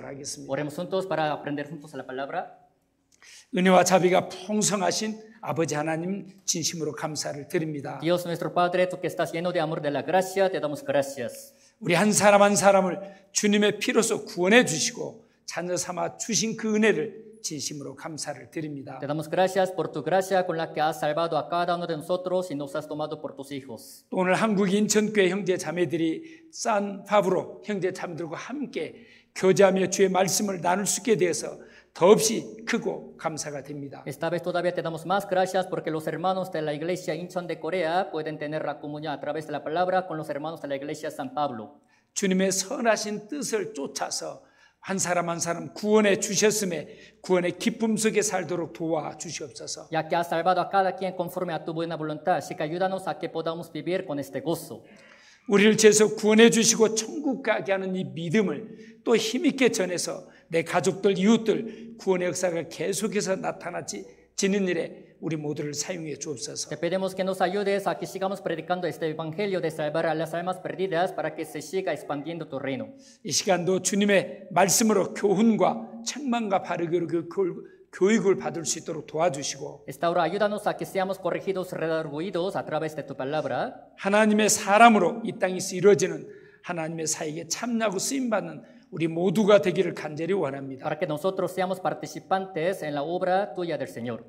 생각을 하겠습니다. Oremos juntos para aprender juntos la palabra. 은혜와 자비가 풍성하신 아버지 하나님 진심으로 감사를 드립니다. Dios nuestro Padre, tú que estás lleno de amor de la gracia, te damos gracias. 우리 한 사람 한 사람을 주님의 피로써 구원해 주시고 자녀 삼아 주신 그 은혜를 진심으로 감사를 드립니다. Te damos gracias por tu gracia con la que has salvado a cada uno de nosotros y nos has tomado por tus hijos. 또 오늘 한국 인천교회 형제 자매들이 산파브로 형제 자매들과 함께 교제하며 주의 말씀을 나눌 수 있게 되어서 더없이 크고 감사가 됩니다. Esta vez todavía te damos más gracias porque los hermanos de la iglesia Incheon de Corea pueden tener la comunión a través de la palabra con los hermanos de la iglesia San Pablo. 주님의 선하신 뜻을 쫓아서 한 사람 한 사람 구원해 주셨음에 구원의 기쁨 속에 살도록 도와주시옵소서. Ya que has salvado a cada quien conforme a tu buena voluntad, así que ayúdanos a que podamos vivir con este gozo. 우리를 죄에서 구원해 주시고 천국 가게 하는 이 믿음을 또 힘있게 전해서 내 가족들, 이웃들 구원의 역사가 계속해서 나타나지는 일에 우리 모두를 사용해 주옵소서. Te pedimos que nos ayudes a que sigamos predicando este evangelio de salvar a las almas perdidas para que se siga expandiendo tu reino. 이 시간도 주님의 말씀으로 교훈과 책망과 바르게 그 교육을 받을 수 있도록 도와주시고 Esta hora ayúdanos a que seamos corregidos, redarguidos a través de tu palabra. 하나님의 사람으로 이 땅에서 이루어지는 하나님의 사역에 참여하고 쓰임받는 우리 모두가 되기를 간절히 원합니다. Para que nosotros seamos participantes en la obra tuya del Señor.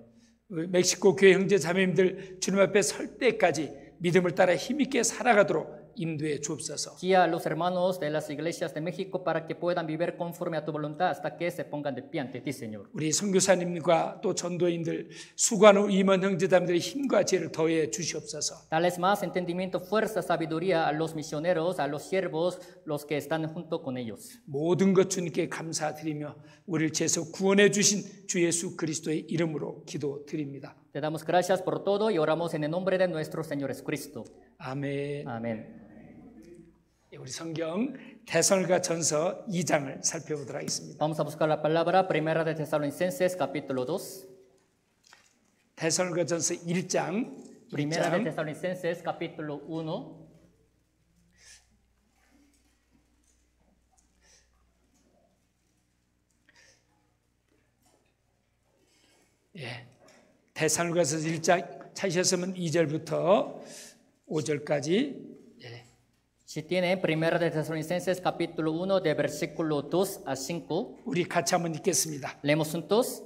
멕시코 교회 형제 자매님들 주님 앞에 설 때까지 믿음을 따라 힘있게 살아가도록 인도해 주옵소서. Guía a los hermanos de las iglesias de México para que puedan vivir conforme a tu voluntad hasta que se pongan de pie ante ti, Señor. 우리 선교사님과 또 전도인들 수고하는 임원 형제자매들의 힘과 지혜를 더해 주시옵소서. Dales más entendimiento, fuerza, sabiduría a los misioneros, a los siervos, los que están junto con ellos. 모든 것 주님께 감사드리며 우리를 죄에서 구원해 주신 주 예수 그리스도의 이름으로 기도드립니다. Te damos gracias por todo y oramos en el nombre de nuestro Señor Jesucristo. 아멘. Amén. 우리 성경 데살로니가전서 2장을 살펴보도록 하겠습니다. Vamos a buscar la palabra Primera de Tesalonicenses capítulo 2. 데살로니가전서 1장. Primera de Tesalonicenses capítulo 1. 예. 데살로니가전서 1장 찾으셨으면 2절부터 5절까지. Si tienen Primera de Tesalonicenses capítulo 1 de versículo 2 a 5. 우리 같이 한번 읽겠습니다. Leemos juntos.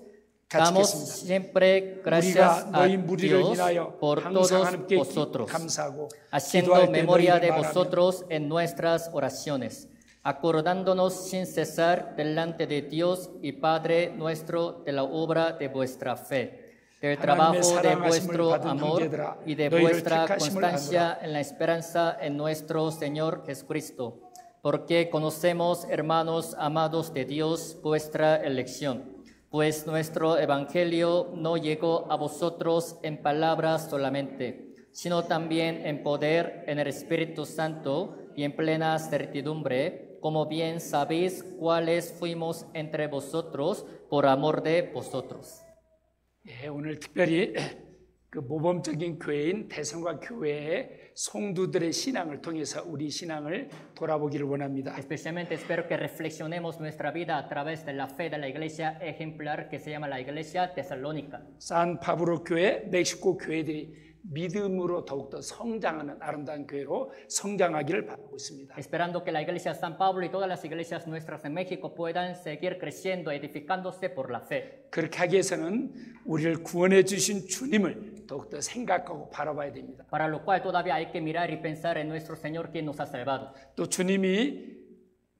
같이 Damos 읽겠습니다. siempre gracias 우리가 a 너희 무리를 Dios 인하여 por 항상 todos 하나님께 vosotros, 감사하고 haciendo 기도할 때 memoria 너희를 de 말하며 vosotros en nuestras oraciones, acordándonos sin cesar delante de Dios y Padre nuestro de la obra de vuestra fe, del trabajo de vuestro amor y de vuestra constancia en la esperanza en nuestro Señor Jesucristo, porque conocemos, hermanos amados de Dios, vuestra elección. Pues nuestro evangelio no llegó a vosotros en palabras solamente, sino también en poder, en el Espíritu Santo y en plena certidumbre, como bien sabéis cuáles fuimos entre vosotros por amor de vosotros. 예, 오늘 특별히 그 모범적인 교회인 대성과 교회의 성도들의 신앙을 통해서 우리 신앙을 돌아보기를 원합니다. Especialmente espero que reflexionemos nuestra vida a través de la fe de la iglesia ejemplar que se llama la iglesia tesalónica. 산파브로 교회, 멕시코 교회들이 믿음으로 더욱더 성장하는 아름다운 교회로 성장하기를 바라고 있습니다. Esperando que la iglesia San Pablo y todas las iglesias nuestras en México puedan seguir creciendo, edificándose por la fe. 그렇게 하기 위해서는 우리를 구원해 주신 주님을 더욱더 생각하고 바라봐야 됩니다. Para lo cual todavía hay que mirar y pensar en nuestro Señor quien nos ha salvado. 또 주님이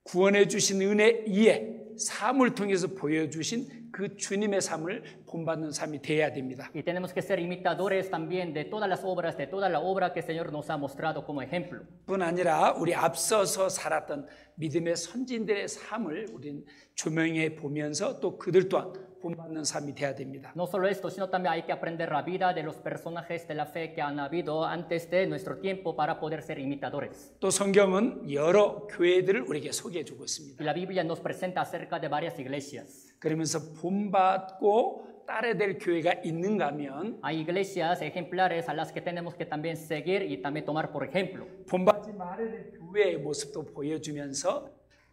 구원해 주신 은혜 이에 삶을 통해서 보여주신 그 주님의 삶을 본받는 삶이 되어야 됩니다. Y tenemos que ser imitadores también de todas las obras, de toda la obra que el Señor nos ha mostrado como ejemplo. 뿐 아니라 우리 앞서서 살았던 믿음의 선진들의 삶을 우리는 조명해 보면서 또 그들 또한 본받는 삶이 되어야 됩니다. No solo esto, sino también hay que aprender la vida de los personajes de la fe que han habido antes de nuestro tiempo para poder ser imitadores. 또 성경은 여러 교회들을 우리에게 소개해 주고 있습니다. Y la Biblia nos presenta acerca de varias iglesias. 그러면서 본받고 따라야 될 교회가 있는가 하면 Hay iglesias ejemplares a las que tenemos que también seguir y también tomar por ejemplo. 본받지 말아야 될 교회의 모습도 보여주면서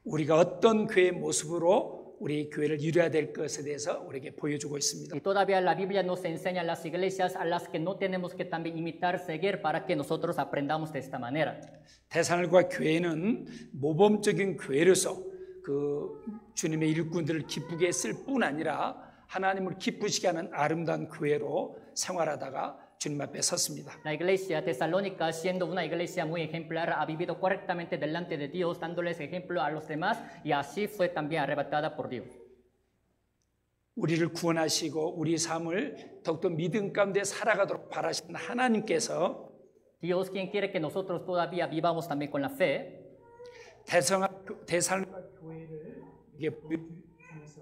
우리가 어떤 교회의 모습으로 우리 교회를 이루어야 될 것에 대해서 우리에게 보여주고 있습니다. Y todavía la Biblia nos enseña las iglesias a las que no tenemos que también imitar, seguir para que nosotros aprendamos de esta manera. 대살과 교회는 모범적인 교회로서 그 주님의 일꾼들을 기쁘게 했을 뿐 아니라 하나님을 기쁘시게 하는 아름다운 교회로 생활하다가 주님 앞에 섰습니다. La iglesia tesalónica, siendo una iglesia muy ejemplar, ha vivido correctamente delante de Dios, dándoles ejemplo a los demás, y así fue también arrebatada por Dios. 우리를 구원하시고 우리 삶을 더욱더 믿음 가운데 살아가도록 바라시는 하나님께서 Dios, quien quiere que nosotros todavía vivamos también con la fe, 대살과 교회를 이게 보여주면서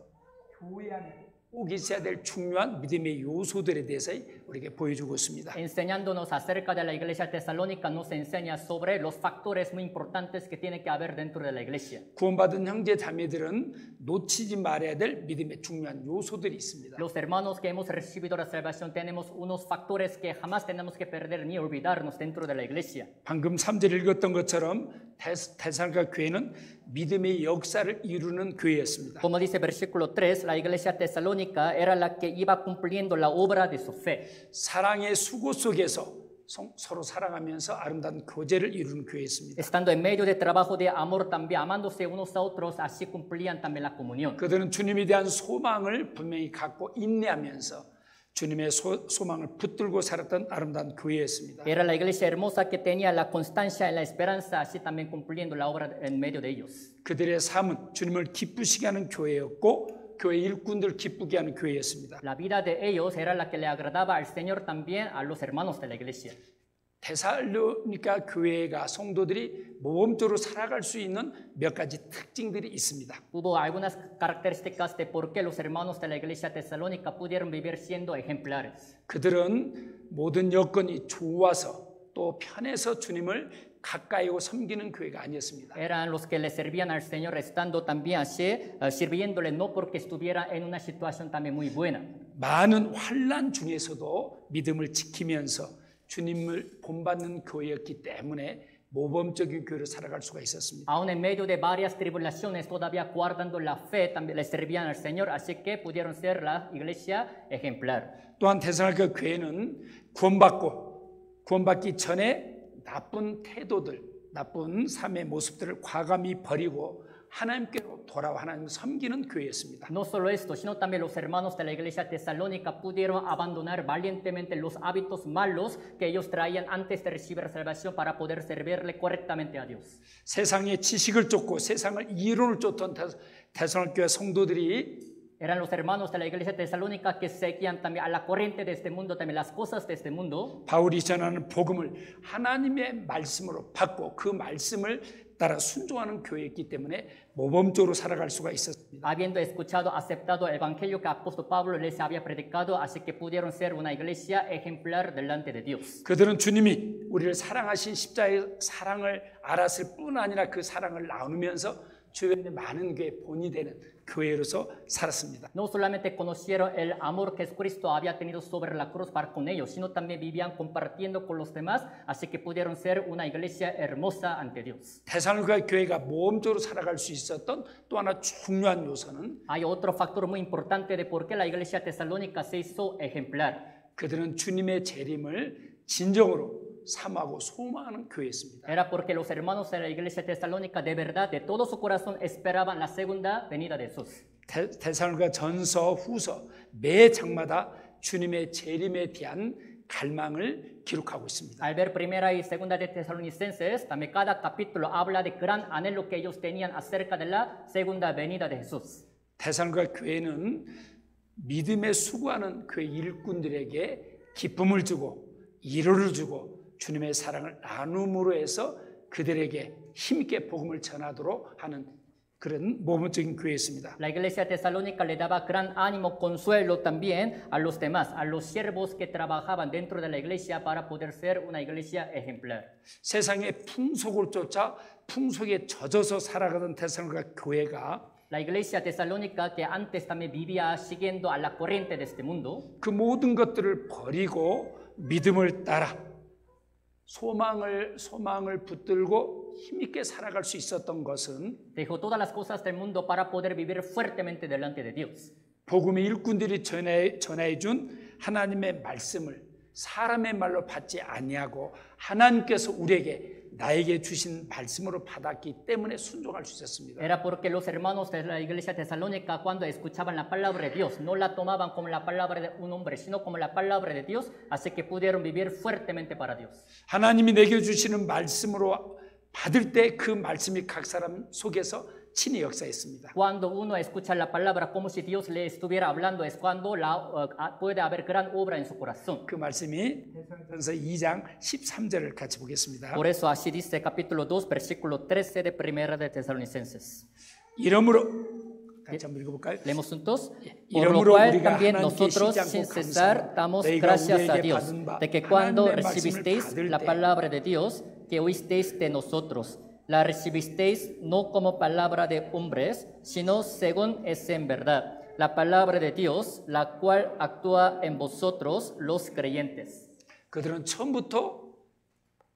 교회 안에 꼭 있어야 될 중요한 믿음의 요소들에 대해서 우리에게 보여주고 있습니다. enseñándonos acerca de la iglesia tesalónica, nos enseña sobre los factores muy importantes que tiene que haber dentro de la iglesia. 구원받은 형제 자매들은 놓치지 말아야 될 믿음의 중요한 요소들이 있습니다. Los hermanos que hemos recibido la salvación tenemos unos factores que jamás tenemos que perder ni olvidarnos dentro de la iglesia. 방금 3절 읽었던 것처럼 대살과 교회는 믿음의 역사를 이루는 교회였습니다. Como dice versículo 3, la iglesia tesalónica era la que iba cumpliendo la obra de su fe. 사랑의 수고 속에서 서로 사랑하면서 아름다운 교제를 이루는 교회였습니다. Estando en medio de trabajo de amor también, amándose unos a otros, así cumplían también la comunión. 그들은 주님에 대한 소망을 분명히 갖고 인내하면서 주님의 소망을 붙들고 살았던 아름다운 교회였습니다. Era la iglesia hermosa que tenía la constancia en la esperanza, así también cumpliendo la obra en medio de ellos. 그들의 삶은 주님을 기쁘시게 하는 교회였고 교회 일꾼들 기쁘게 하는 교회였습니다. La vida de ellos era la que le agradaba al Señor también a los hermanos de la iglesia. 데살로니가 교회가 성도들이 모범적으로 살아갈 수 있는 몇 가지 특징들이 있습니다. Hubo algunas características de por qué los hermanos de la iglesia tesalónica pudieron vivir siendo ejemplares. 그들은 모든 여건이 좋아서 또 편해서 주님을 가까이 오고 섬기는 교회가 아니었습니다. Eran los que le servían al Señor estando también así, sirviéndole no porque estuviera en una situación también muy buena. 많은 환난 중에서도 믿음을 지키면서 주님을 본받는 교회였기 때문에 모범적인 교회로 살아갈 수가 있었습니다. Aún en medio de varias tribulaciones, todavía guardando la fe, también le servían al Señor, así que pudieron ser la iglesia ejemplar. 또한 데살로니가 교회는 구원받기 전에 나쁜 태도들, 나쁜 삶의 모습들을 과감히 버리고 하나님께로 돌아와 하나님을 섬기는 교회였습니다. No solo esto, sino también los hermanos de la iglesia tesalónica pudieron abandonar valientemente los hábitos malos que ellos traían antes de recibir la salvación para poder servirle correctamente a Dios. 세상의 지식을 쫓고 세상의 이론을 쫓던 데살로니가 교회 성도들이 Eran los hermanos de la iglesia tesalónica que seguían también a la corriente de este mundo, también las cosas de este mundo. 바울이 전하는 복음을 하나님의 말씀으로 받고 그 말씀을 따라 순종하는 교회였기 때문에 모범적으로 살아갈 수가 있었습니다. Habiendo escuchado, aceptado el evangelio que el apóstol Pablo les había predicado, así que pudieron ser una iglesia ejemplar delante de Dios. 그들은 주님이 우리를 사랑하신 십자가의 사랑을 알았을 뿐 아니라 그 사랑을 나누면서 주변의 많은 교회의 본이 되는 교회로서 살았습니다. No solamente conocieron el amor que Cristo había tenido sobre la cruz para con ellos, sino también vivían compartiendo con los demás, así que pudieron ser una iglesia hermosa ante Dios. 데살로니가 교회가 모범적으로 살아갈 수 있었던 또 하나 중요한 요소는 Hay otro factor muy importante de por qué la iglesia tesalónica se hizo ejemplar. 그들은 주님의 재림을 진정으로 삼하고 소망하는 교회였습니다. Era porque los hermanos de la iglesia tesalónica de verdad, de todo su corazón, esperaban la segunda venida de Jesús. 데살로니가 전서 후서 매 장마다 주님의 재림에 대한 갈망을 기록하고 있습니다. Al ver primera y segunda de Tesalonicenses, también cada capítulo habla de gran anhelo que ellos tenían acerca de la segunda venida de Jesús. 데살로니가 교회는 믿음에 수고하는 그 일꾼들에게 기쁨을 주고 위로를 주고 주님의 사랑을 나눔으로 해서 그들에게 힘있게 복음을 전하도록 하는 그런 모범적인 교회였습니다. La iglesia tesalónica le daba gran ánimo, consuelo también a los demás, a los siervos que trabajaban dentro de la iglesia para poder ser una iglesia ejemplar. 세상의 풍속을 쫓아 풍속에 젖어서 살아가던 데살로니가 교회가 La iglesia tesalónica que antes también vivía siguiendo a la corriente de este mundo, 그 모든 것들을 버리고 믿음을 따라 소망을 붙들고 힘있게 살아갈 수 있었던 것은 Dejó todas las cosas del mundo para poder vivir fuertemente delante de Dios. 복음의 일꾼들이 전해준 하나님의 말씀을 사람의 말로 받지 아니하고 하나님께서 나에게 주신 말씀으로 받았기 때문에 순종할 수 있었습니다. Era porque los hermanos de la iglesia tesalónica cuando escuchaban la palabra de Dios no la tomaban como la palabra de un hombre, sino como la palabra de Dios, así que pudieron vivir fuertemente para Dios. 하나님이 내게 주시는 말씀으로 받을 때 그 말씀이 각 사람 속에서 친히 역사했습니다. Cuando uno escucha la palabra como si Dios le estuviera hablando es cuando puede haber gran obra en su corazón. 그 말씀이 데살로니가서 2장 13절을 같이 보겠습니다. Por eso así dice capítulo 2 versículo 13 de Primera de Tesalonicenses. 이러므로 같이 한번 읽어볼까요? Leemos juntos. Por lo cual también nosotros sin cesar damos gracias a Dios de que cuando recibisteis la palabra de Dios que oísteis de nosotros, la recibisteis no como palabra de hombres, sino según es en verdad, la palabra de Dios, la cual actúa en vosotros los creyentes. 그들은 처음부터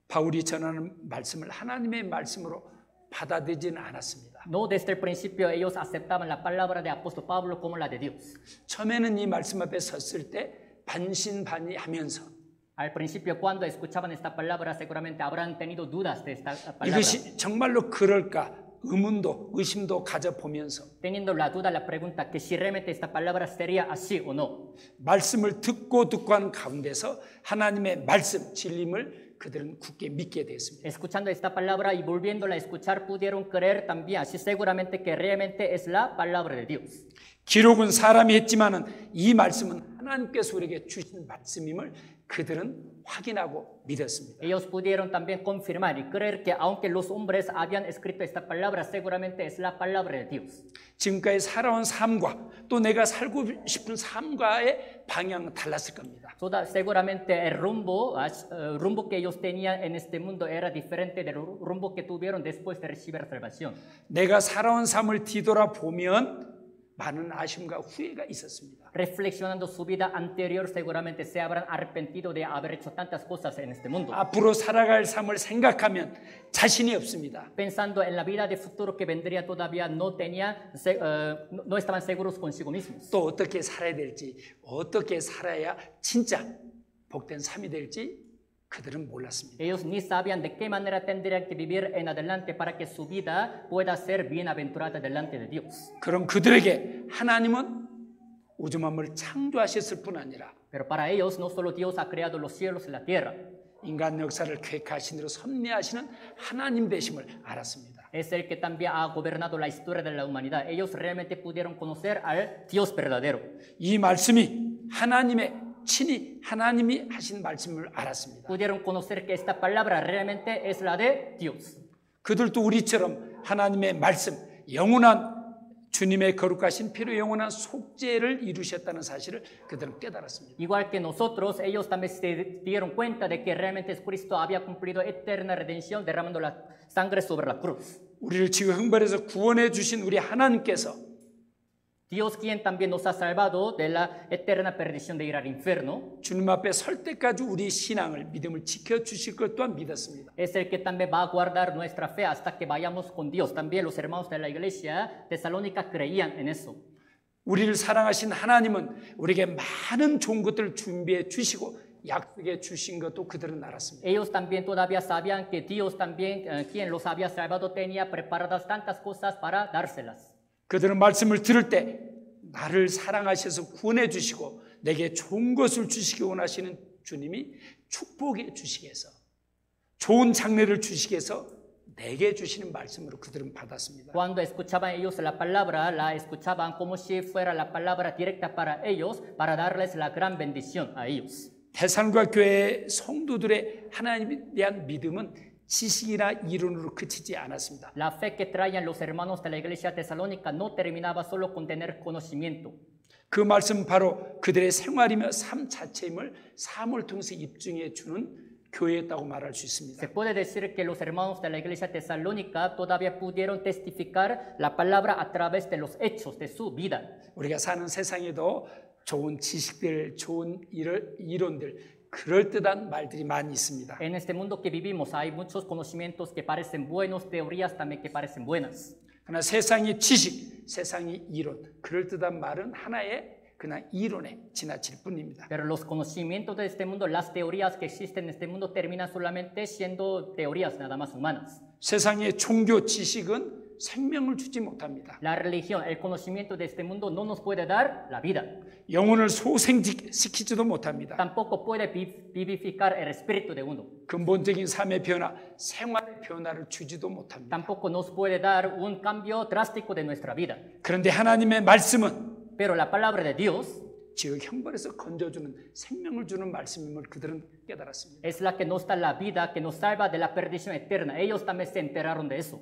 바울이 전하는 말씀을 하나님의 말씀으로 받아들이지는 않았습니다. No desde el principio ellos aceptaban la palabra de apóstol Pablo como la de Dios. 처음에는 이 말씀 앞에 섰을 때 반신반의하면서 Al principio, cuando escuchaban esta palabra, seguramente habrán tenido dudas de esta palabra. 이것이 정말로 그럴까 의심도 가져보면서 Teniendo la duda, la pregunta que si realmente esta palabra sería así o no. 말씀을 듣고 한 가운데서 하나님의 말씀, 진리를 그들은 굳게 믿게 되었습니다. Escuchando esta palabra y volviéndola a escuchar, pudieron creer también así seguramente que realmente es la palabra de Dios. 기록은 사람이 했지만은 이 말씀은 하나님께서 우리에게 주신 말씀임을 그들은 확인하고 믿었습니다. Ellos pudieron también confirmar y creer que aunque los hombres habían escrito esta palabra, seguramente es la palabra de Dios. 지금까지 살아온 삶과 또 내가 살고 싶은 삶과의 방향은 달랐을 겁니다. Seguramente el rumbo que ellos tenían en este mundo era diferente del rumbo que tuvieron después de recibir salvación. 내가 살아온 삶을 뒤돌아보면 많은 아쉬움과 후회가 있었습니다. Reflexionando su vida anterior, seguramente se habrán arrepentido de haber hecho tantas cosas en este mundo. 앞으로 살아갈 삶을 생각하면 자신이 없습니다. Pensando en la vida de futuro que vendría todavía no estaban seguros consigo mismos. 또 어떻게 살아야 될지, 어떻게 살아야 진짜 복된 삶이 될지 그들은 몰랐습니다. Ellos ni sabían de qué manera tendrían que vivir en adelante para que su vida pueda ser bienaventurada delante de Dios. 그럼 그들에게 하나님은 우주 만물을 창조하셨을 뿐 아니라 Pero para ellos no solo Dios ha creado los cielos y la tierra. 인간 역사를 계획하신 대로 섭리하시는 하나님 되심을 알았습니다. Es el que también ha gobernado la historia de la humanidad. Ellos realmente pudieron conocer al Dios verdadero. 이 말씀이 친히 하나님이 하신 말씀을 알았습니다. Pudieron conocer que esta palabra realmente es la de Dios. 그들도 우리처럼 하나님의 말씀, 영원한 주님의 거룩하신 피로 영원한 속죄를 이루셨다는 사실을 그들은 깨달았습니다. Igual que nosotros, ellos también se dieron cuenta de que realmente Cristo había cumplido eterna redención derramando la sangre sobre la cruz. 우리를 지구 형벌에서 구원해 주신 우리 하나님께서 Dios quien también nos ha salvado de la eterna perdición de ir al infierno. 주님 앞에 설 때까지 우리 신앙을 믿음을 지켜 주실 것 또한 믿었습니다. Es el que también va a guardar nuestra fe hasta que vayamos con Dios. También los hermanos de la iglesia tesalónica creían en eso. 우리를 사랑하신 하나님은 우리에게 많은 좋은 것들을 준비해 주시고 약속해 주신 것도 그들은 알았습니다. Ellos también todavía sabían que Dios también, quien los había salvado, tenía preparadas tantas cosas para dárselas. 그들은 말씀을 들을 때 나를 사랑하셔서 구원해 주시고 내게 좋은 것을 주시기 원하시는 주님이 축복해 주시기 위해서 좋은 장래를 주시기 위해서 내게 주시는 말씀으로 그들은 받았습니다. Cuando escuchaban ellos la palabra, la escuchaban como si fuera la palabra directa para ellos, para darles la gran bendición a ellos. 데살로니가 교회 성도들의 하나님에 대한 믿음은 지식이나 이론으로 그치지 않았습니다. La fe que traían los hermanos de la iglesia tesalónica no terminaba solo con tener conocimiento. 그 말씀 바로 그들의 생활이며 삶 자체임을 삶을 통해서 입증해 주는 교회였다고 말할 수 있습니다. Se puede decir que los hermanos de la iglesia tesalónica todavía pudieron testificar la palabra a través de los hechos de su vida. 우리가 사는 세상에도 좋은 지식들, 좋은 이론들 그럴듯한 말들이 많이 있습니다. En este mundo que vivimos hay muchos conocimientos que parecen buenos, teorías también que parecen buenas. 그러나 세상의 지식, 세상의 이론, 그럴듯한 말은 하나의 그냥 이론에 지나칠 뿐입니다. Pero los conocimientos de este mundo, las teorías que existen en este mundo terminan solamente siendo teorías nada más humanas. 세상의 종교 지식은 생명을 주지 못합니다. La religión, el conocimiento de este mundo no nos puede dar la vida. 영혼을 소생시키지도 못합니다. Tampoco puede vivificar el espíritu de uno. 근본적인 삶의 변화, 생활의 변화를 주지도 못합니다. Tampoco nos puede dar un cambio drástico de nuestra vida. 그런데 하나님의 말씀은 Pero la palabra de Dios 지옥 형벌에서 건져주는 생명을 주는 말씀임을 그들은 깨달았습니다. es la que nos da la vida, que nos salva de la perdición eterna. Ellos también se enteraron de eso.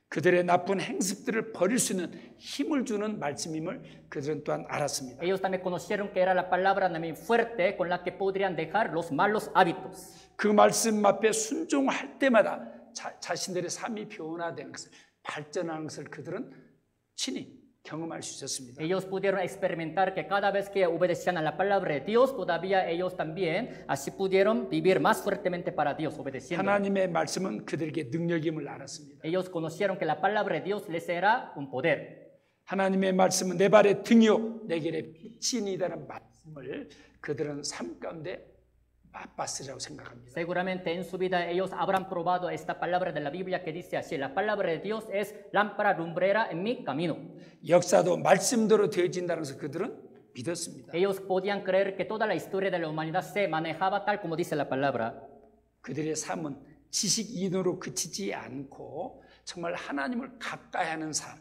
그들의 나쁜 행습들을 버릴 수 있는 힘을 주는 말씀임을 그들은 또한 알았습니다. Ellos también conocieron que era la palabra también fuerte con la que podrían dejar los malos hábitos. 그 말씀 앞에 순종할 때마다 자신들의 삶이 변화되는 것을, 발전하는 것을 그들은 친히 경험할 수 있었습니다. Ellos pudieron experimentar que cada vez que obedecían a la palabra de Dios, todavía ellos también así pudieron vivir más fuertemente para Dios, obedeciendo. 하나님의 말씀은 그들에게 능력임을 알았습니다. Ellos conocieron que la palabra de Dios les era un poder. 하나님의 말씀은 내 발의 등이요 내 길의 빛이니다라는 말씀을 그들은 삶 가운데 맛봤으리라고 생각합니다. Seguramente en su vida ellos habrán probado esta palabra de la Biblia que dice así: la palabra de Dios es lámpara lumbrera en mi camino. 역사도 말씀대로 되어진다는 것을 그들은 믿었습니다. Ellos podían creer que toda la historia de la humanidad se manejaba tal como dice la palabra. 그들의 삶은 지식 이론으로 그치지 않고 정말 하나님을 가까이하는 삶,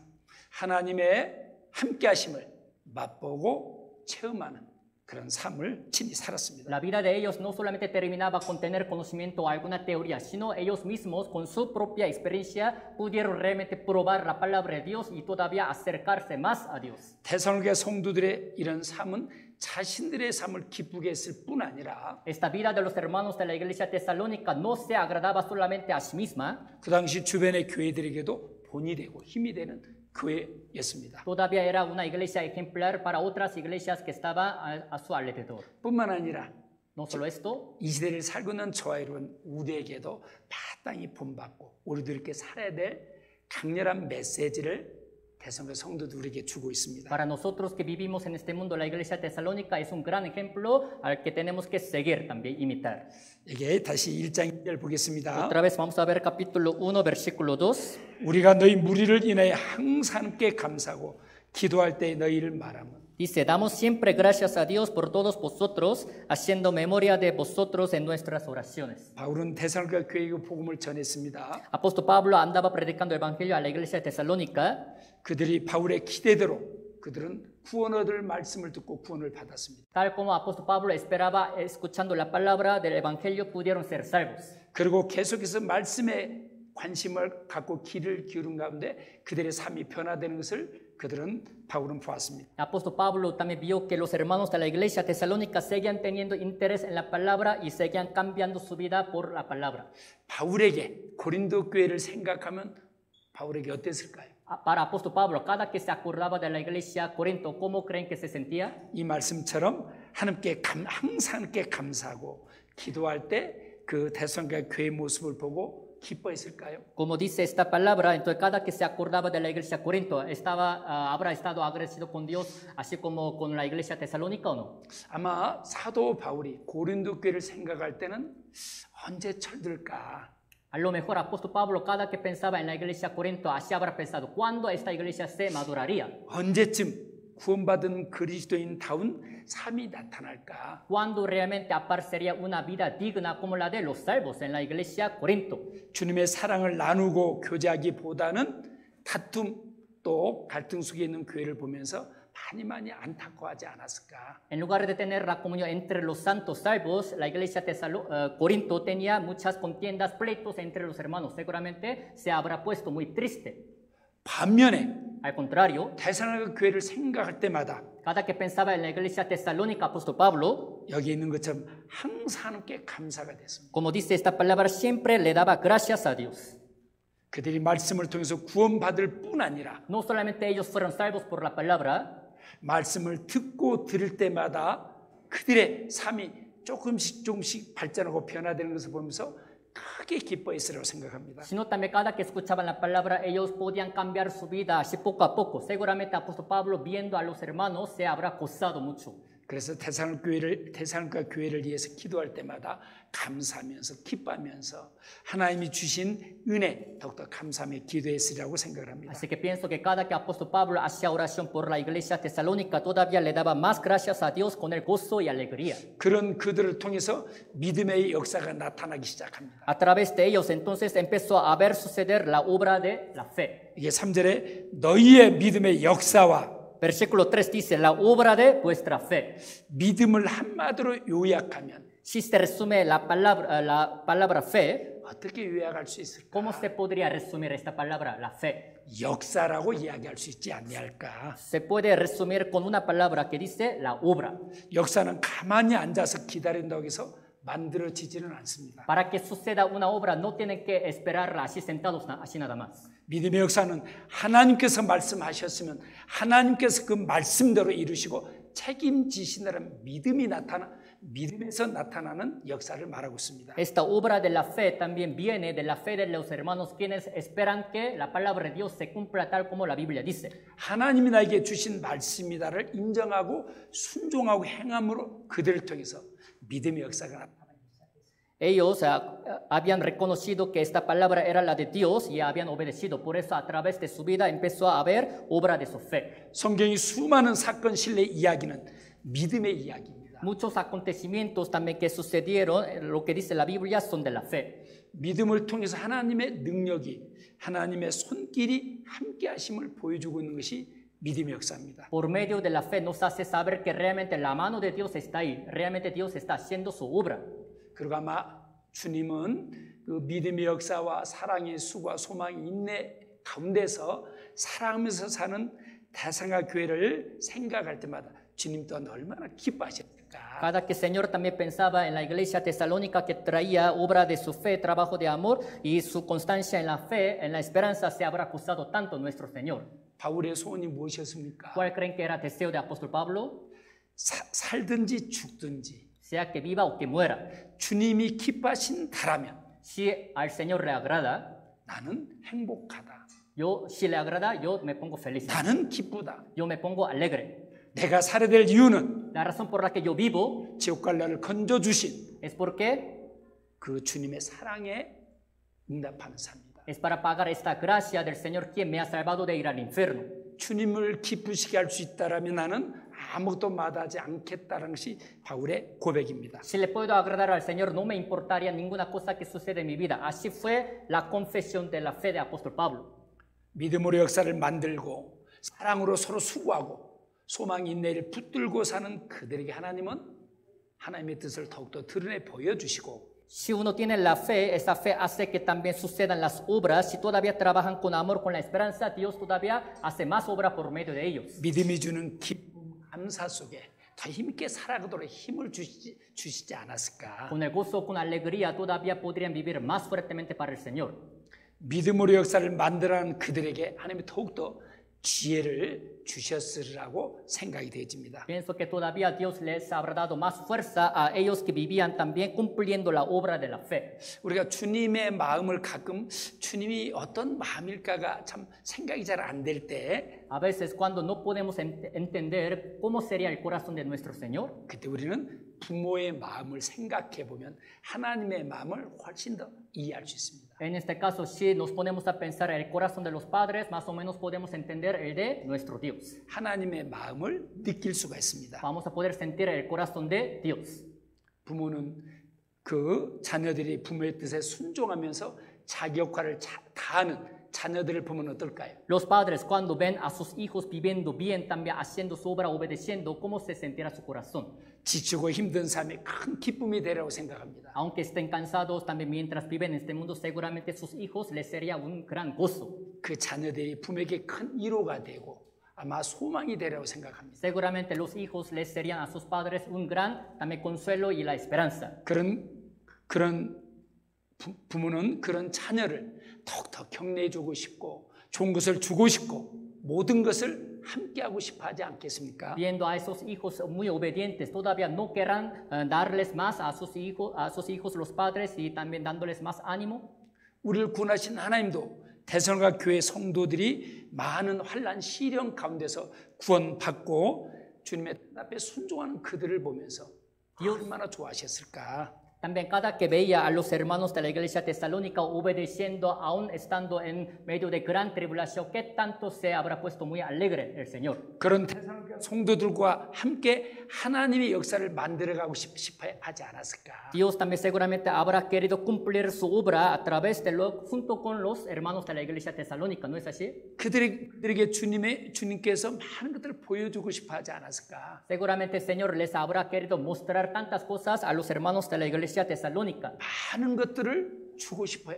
하나님의 함께하심을 맛보고 체험하는 그런 삶을 친히 살았습니다. La vida de ellos no solamente terminaba con tener conocimiento o alguna teoría, sino ellos mismos con su propia experiencia pudieron realmente probar la palabra de Dios y todavía acercarse más a Dios. 데살로니가 성도들의 이런 삶은 자신들의 삶을 기쁘게 했을 뿐 아니라 Esta vida de los hermanos de la iglesia tesalónica no se agradaba solamente a sí misma. 그 당시 주변의 교회들에게도 본이 되고 힘이 되는 교회였습니다. Todavía era una iglesia ejemplar para otras iglesias que estaban a su alrededor. 뿐만 아니라 No solo esto, 이 시대를 살고 있는 저와 이런 우리에게도 마땅히 본받고 우리도 이렇게 살아야 될 강렬한 메시지를 대성교 성도들 우리에게 주고 있습니다. para nosotros que vivimos en este mundo, la iglesia tesalónica es un gran ejemplo al que tenemos que seguir también, imitar. 이게 다시 1장 1절 보겠습니다. Otra vez vamos a ver capítulo 1, versículo 2. 우리가 너희 무리를 인하여 항상 함께 감사하고 기도할 때 너희를 말하면 Dice, damos siempre gracias a Dios por todos vosotros, haciendo memoria de vosotros en nuestras oraciones. 바울은 데살로니가 교회에 복음을 전했습니다. Apóstol Pablo andaba predicando el evangelio a la iglesia de Tesalónica. 그들이 바울의 기대대로 그들은 구원 얻을 말씀을 듣고 구원을 받았습니다. Tal como apóstol Pablo esperaba, escuchando la palabra del evangelio, pudieron ser salvos. 그리고 계속해서 말씀에 관심을 갖고 귀를 기울인 가운데 그들의 삶이 변화되는 것을 그들은 바울은 보았습니다. Apóstol Pablo también vio que los hermanos de la iglesia tesalónica seguían teniendo interés en la palabra y seguían cambiando su vida por la palabra. 바울에게 고린도 교회를 생각하면 바울에게 어땠을까요? Para apóstol Pablo, cada que se acordaba de la iglesia Corinto, ¿cómo creen que se sentía? 이 말씀처럼 항상 함께 감사하고 기도할 때 그 데살로니가 교회의 모습을 보고 기뻐했을까요? Como dice esta palabra, entonces cada que se acordaba de la iglesia Corinto, habrá estado agradecido con Dios, así como con la iglesia tesalónica o no? 아마 사도 바울이 고린도 교회를 생각할 때는 언제 철들까? A lo mejor apóstol Pablo, cada que pensaba en la iglesia Corinto, así habrá pensado, ¿cuándo esta iglesia se maduraría? 언제쯤 구원받은 그리스도인다운 삶이 나타날까? ¿Cuándo realmente aparecería una vida digna como la de los salvos en la iglesia Corinto? 주님의 사랑을 나누고 교제하기보다는 다툼 또 갈등 속에 있는 교회를 보면서 많이 안타까워하지 않았을까? En lugar de tener la comunión entre los santos salvos, la iglesia Corinto tenía muchas contiendas, pleitos entre los hermanos. Seguramente se habrá puesto muy triste. 반면에 Al contrario, 데살로니가 교회를 생각할 때마다 cada que pensaba en la iglesia tesalónica, apóstol Pablo, 여기 있는 것처럼 항상 함께 감사가 됐습니다. como dice esta palabra, siempre le daba gracias a Dios. 그들이 말씀을 통해서 구원받을 뿐 아니라 No solamente ellos fueron salvos por la palabra, 말씀을 듣고 들을 때마다 그들의 삶이 조금씩 발전하고 변화되는 것을 보면서 크게 기뻐했으라고 생각합니다. Sino también cada que escuchaban la palabra, ellos podían cambiar su vida así poco a poco. Seguramente apóstol Pablo, viendo a los hermanos, se habrá gozado mucho. 그래서 데살로니가 교회를 위해서 기도할 때마다 감사하면서 기뻐하면서 하나님이 주신 은혜 더욱더 감사하며 기도했으리라고 생각을 합니다. Así que pienso que cada que apóstol Pablo hacía oración por la iglesia tesalónica, todavía le daba más gracias a Dios con el gozo y alegría. 그런 그들을 통해서 믿음의 역사가 나타나기 시작합니다. A través de ellos entonces empezó a ver suceder la obra de la fe. 이게 3절에 너희의 믿음의 역사와 Versículo 3 dice, la obra de vuestra fe. 믿음을 한마디로 요약하면 Si se resume la palabra fe, 어떻게 요약할 수 있을까? ¿cómo se podría resumir esta palabra, la fe? 역사라고 이야기할 수 있지 않을까? Se puede resumir con una palabra que dice la obra. 역사는 가만히 앉아서 기다린다고 해서 만들어지지는 않습니다. Para que suceda una obra no tienen que esperarla así sentados, así nada más. 믿음의 역사는 하나님께서 말씀하셨으면 하나님께서 그 말씀대로 이루시고 책임지시느라는 믿음에서 나타나는 역사를 말하고 있습니다. Esta obra de la fe también viene de la fe de los hermanos quienes esperan que la palabra de Dios se cumpla tal como la Biblia dice. 하나님이 나에게 주신 말씀이다를 인정하고 순종하고 행함으로 그들을 통해서 믿음의 역사가 나타납니다. Ellos habían reconocido que esta palabra era la de Dios y habían obedecido. Por eso a través de su vida empezó a haber obra de su fe. 성경이 수많은 사건 실내 이야기는 믿음의 이야기입니다. Muchos acontecimientos también que sucedieron, lo que dice la Biblia, son de la fe. 믿음을 통해서 하나님의 능력이 하나님의 손길이 함께 하심을 보여주고 있는 것이 믿음의 역사입니다. Por medio de la fe nos hace saber que realmente la mano de Dios está ahí. Realmente Dios está haciendo su obra. 그리고 아마 주님은 그 믿음의 역사와 사랑의 수고와 소망의 인내 가운데서 사랑하면서 사는 대상아 교회를 생각할 때마다 주님 또한 얼마나 기뻐하셨을까. Cada que el Señor también pensaba en la iglesia tesalónica que traía obra de su fe, trabajo de amor y su constancia en la fe, en la esperanza, se habrá acusado tanto nuestro Señor. 바울의 소원이 무엇이었습니까? ¿Cuál creen que era el deseo de apóstol Pablo? 살든지 죽든지 Sea que viva o que muera. 주님이 기뻐하신다라면 Si al Señor le agrada, 나는 행복하다. si le agrada, yo me pongo feliz. 나는 기쁘다. Yo me pongo alegre. 내가 살아야 될 이유는 La razón por la que yo vivo 지옥 갈 나를 건져주신 es porque 그 주님의 사랑에 응답하는 삶이다. es para pagar esta gracia del Señor quien me ha salvado de ir al infierno. 주님을 기쁘시게 할 수 있다라면 나는 아무것도 마다하지 않겠다는 것이 바울의 고백입니다. Si le puedo agradar al Señor, no me importaría ninguna cosa que suceda en mi vida. Así fue la confesión de la fe de apóstol Pablo. 믿음으로 역사를 만들고 사랑으로 서로 수고하고 소망 인내를 붙들고 사는 그들에게 하나님은 하나님의 뜻을 더욱더 드러내 보여주시고 Si uno tiene la fe, esa fe hace que también sucedan las obras. Si todavía trabajan con amor, con la esperanza, Dios todavía hace más obra por medio de ellos. 믿음이 주는 기쁨, 감사 속에 더 힘있게 살아가도록 힘을 주시지 않았을까? Con el gozo, con alegría, todavía podrían vivir más fuertemente para el Señor. 믿음으로 역사를 만들어가는 그들에게 하나님이 더욱더 지혜를 주셨으리라고 생각이 되어집니다. Pienso que todavía Dios les habrá dado más fuerza a ellos que vivían también cumpliendo la obra de la fe. 우리가 주님의 마음을 가끔 주님이 어떤 마음일까가 참 생각이 잘 안 될 때 A veces cuando no podemos entender cómo sería el corazón de nuestro Señor, 그때 우리는 부모의 마음을 생각해 보면 하나님의 마음을 훨씬 더 이해할 수 있습니다. en este caso, si nos ponemos a pensar en el corazón de los padres, más o menos podemos entender el de nuestro Dios. 하나님의 마음을 느낄 수가 있습니다. Vamos a poder sentir el corazón de Dios. 부모는 그 자녀들이 부모의 뜻에 순종하면서 자기 역할을 다하는 자녀들을 보면 어떨까요? Los padres cuando ven a sus hijos viviendo bien, también haciendo su obra, obedeciendo, ¿cómo se sentirá su corazón? 지치고 힘든 삶에 큰 기쁨이 되라고 생각합니다. Aunque estén cansados, también mientras viven en este mundo, seguramente sus hijos les sería un gran gozo. 그 자녀들이 부모에게 큰 위로가 되고 아마 소망이 되라고 생각합니다. Seguramente los hijos les serían a sus padres un gran también consuelo y la esperanza. 그런 부모는 그런 자녀를 더욱더 격려해주고 싶고 좋은 것을 주고 싶고 모든 것을 함께하고 싶어 하지 않겠습니까? Viendo a esos hijos muy obedientes, todavía no querrán darles más a sus hijos los padres y también dándoles más ánimo. 우리를 구원하신 하나님도 데살로니가 교회 성도들이 많은 환난 시련 가운데서 구원받고 주님의 앞에 순종하는 그들을 보면서 얼마나 좋아하셨을까? También cada que veía a los hermanos de la iglesia tesalónica obedeciendo, aún estando en medio de gran tribulación, ¿qué tanto se habrá puesto muy alegre el Señor? 그런 데살로니가 성도들과 함께 하나님의 역사를 만들어가고 싶어 하지 않았을까? Dios también seguramente habrá querido cumplir su obra a través de junto con los hermanos de la iglesia tesalónica, ¿no es así? 그들에게 주님께서 많은 것들을 보여주고 싶어 하지 않았을까? Seguramente el Señor les habrá querido mostrar tantas cosas a los hermanos de la iglesia tesalónica. 많은 것들을 주고 싶어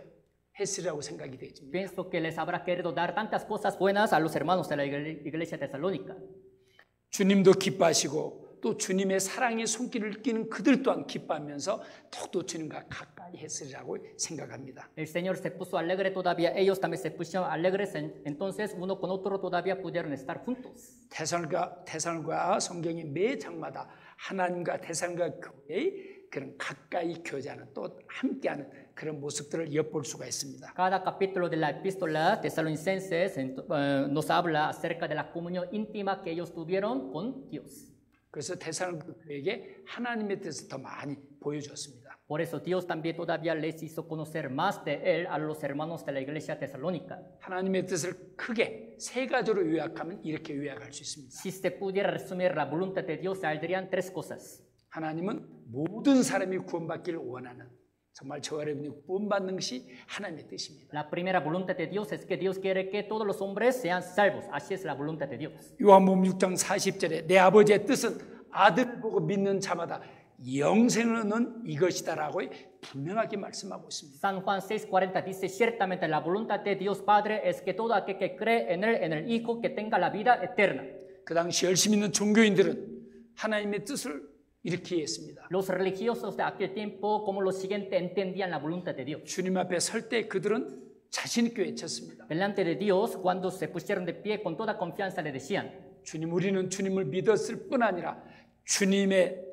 했으리라고 생각이 되집니다. Pienso que les habrá querido dar tantas cosas buenas a los hermanos de la iglesia tesalónica. 주님도 기뻐하시고 또 주님의 사랑의 손길을 끼는 그들 또한 기뻐하면서 더욱더 주님과 가까이 했으리라고 생각합니다. El Señor se puso alegre todavía, ellos también se pusieron alegres, entonces uno con otro todavía pudieron estar juntos. 데살로니가 성경의 매 장마다 하나님과 데살로니가 교회의 그런 가까이 교제하는 또 함께하는 그런 모습들을 엿볼 수가 있습니다. Cada capítulo de la epístola tesalonicenses nos habla acerca de la comunión íntima que ellos tuvieron con Dios. 그래서 데살로니가 교회에게 하나님의 뜻을 더 많이 보여주었습니다. Por eso Dios también todavía les hizo conocer más de Él a los hermanos de la iglesia tesalónica. 하나님의 뜻을 크게 세 가지로 요약하면 이렇게 요약할 수 있습니다. Si se pudiera resumir la voluntad de Dios, saldrían tres cosas. 하나님은 모든 사람이 구원받기를 원하는 정말 저와 여러분이 구원받는 것이 하나님의 뜻입니다. La primera voluntad de Dios es que Dios quiere que todos los hombres sean salvos. Así es la voluntad de Dios. 요한복음 6장 40절에 내 아버지의 뜻은 아들을 보고 믿는 자마다 영생을 얻는 이것이다라고 분명하게 말씀하고 있습니다. San Juan 6:40 dice ciertamente la voluntad de Dios Padre es que todo aquel que cree en él, en el Hijo, que tenga la vida eterna. 그 당시 열심히 있는 종교인들은 하나님의 뜻을 이렇게 했습니다. Los religiosos de aquel tiempo, como lo siguiente, entendían la voluntad de Dios. 주님 앞에 설 때 그들은 자신 있게 외쳤습니다. Delante de Dios, cuando se pusieron de pie con toda confianza, le decían: 주님, 우리는 주님을 믿었을 뿐 아니라 주님의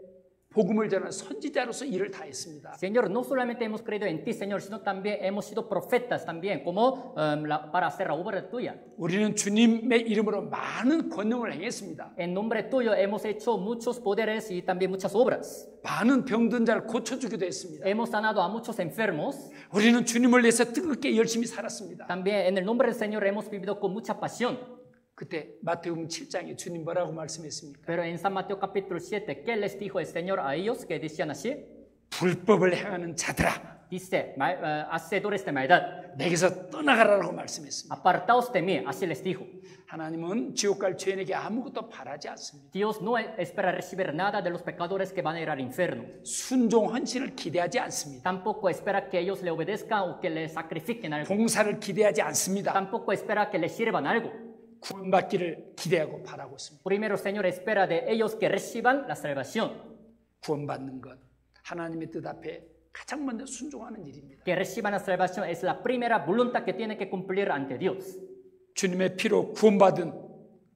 복음을 전하는 선지자로서 일을 다했습니다. Señor, no solamente hemos creído en ti, Señor, sino también hemos sido profetas también, como para hacer la obra tuya. 우리는 주님의 이름으로 많은 권능을 행했습니다. En nombre tuyo hemos hecho muchos poderes y también muchas obras. 많은 병든 자를 고쳐주기도 했습니다. Hemos sanado a muchos enfermos. 우리는 주님을 위해서 뜨겁게 열심히 살았습니다. También en el nombre del Señor hemos vivido con mucha pasión. 그때 마태복음 7장에 주님 뭐라고 말씀했습니까? Pero en San Mateo capítulo 7, ¿qué les dijo el Señor a ellos que decían así? 불법을 행하는 자들아, Dice, hacedores de maldad, 내게서 떠나가라고 말씀했습니다. apartaos de mí, así les dijo. 하나님은 지옥 갈 죄인에게 아무것도 바라지 않습니다. Dios no espera recibir nada de los pecadores que van a ir al infierno. 순종 헌신을 기대하지 않습니다. Tampoco espera que ellos le obedezcan o que le sacrifiquen algo. 봉사를 기대하지 않습니다. Tampoco espera que les sirvan algo. 구원받기를 기대하고 바라고 있습니다. Primero, Señor, espera de ellos que reciban la salvación. 구원받는 것, 하나님의 뜻 앞에 가장 먼저 순종하는 일입니다. Que reciban la salvación es la primera voluntad que tienen que cumplir ante Dios. 주님의 피로 구원받은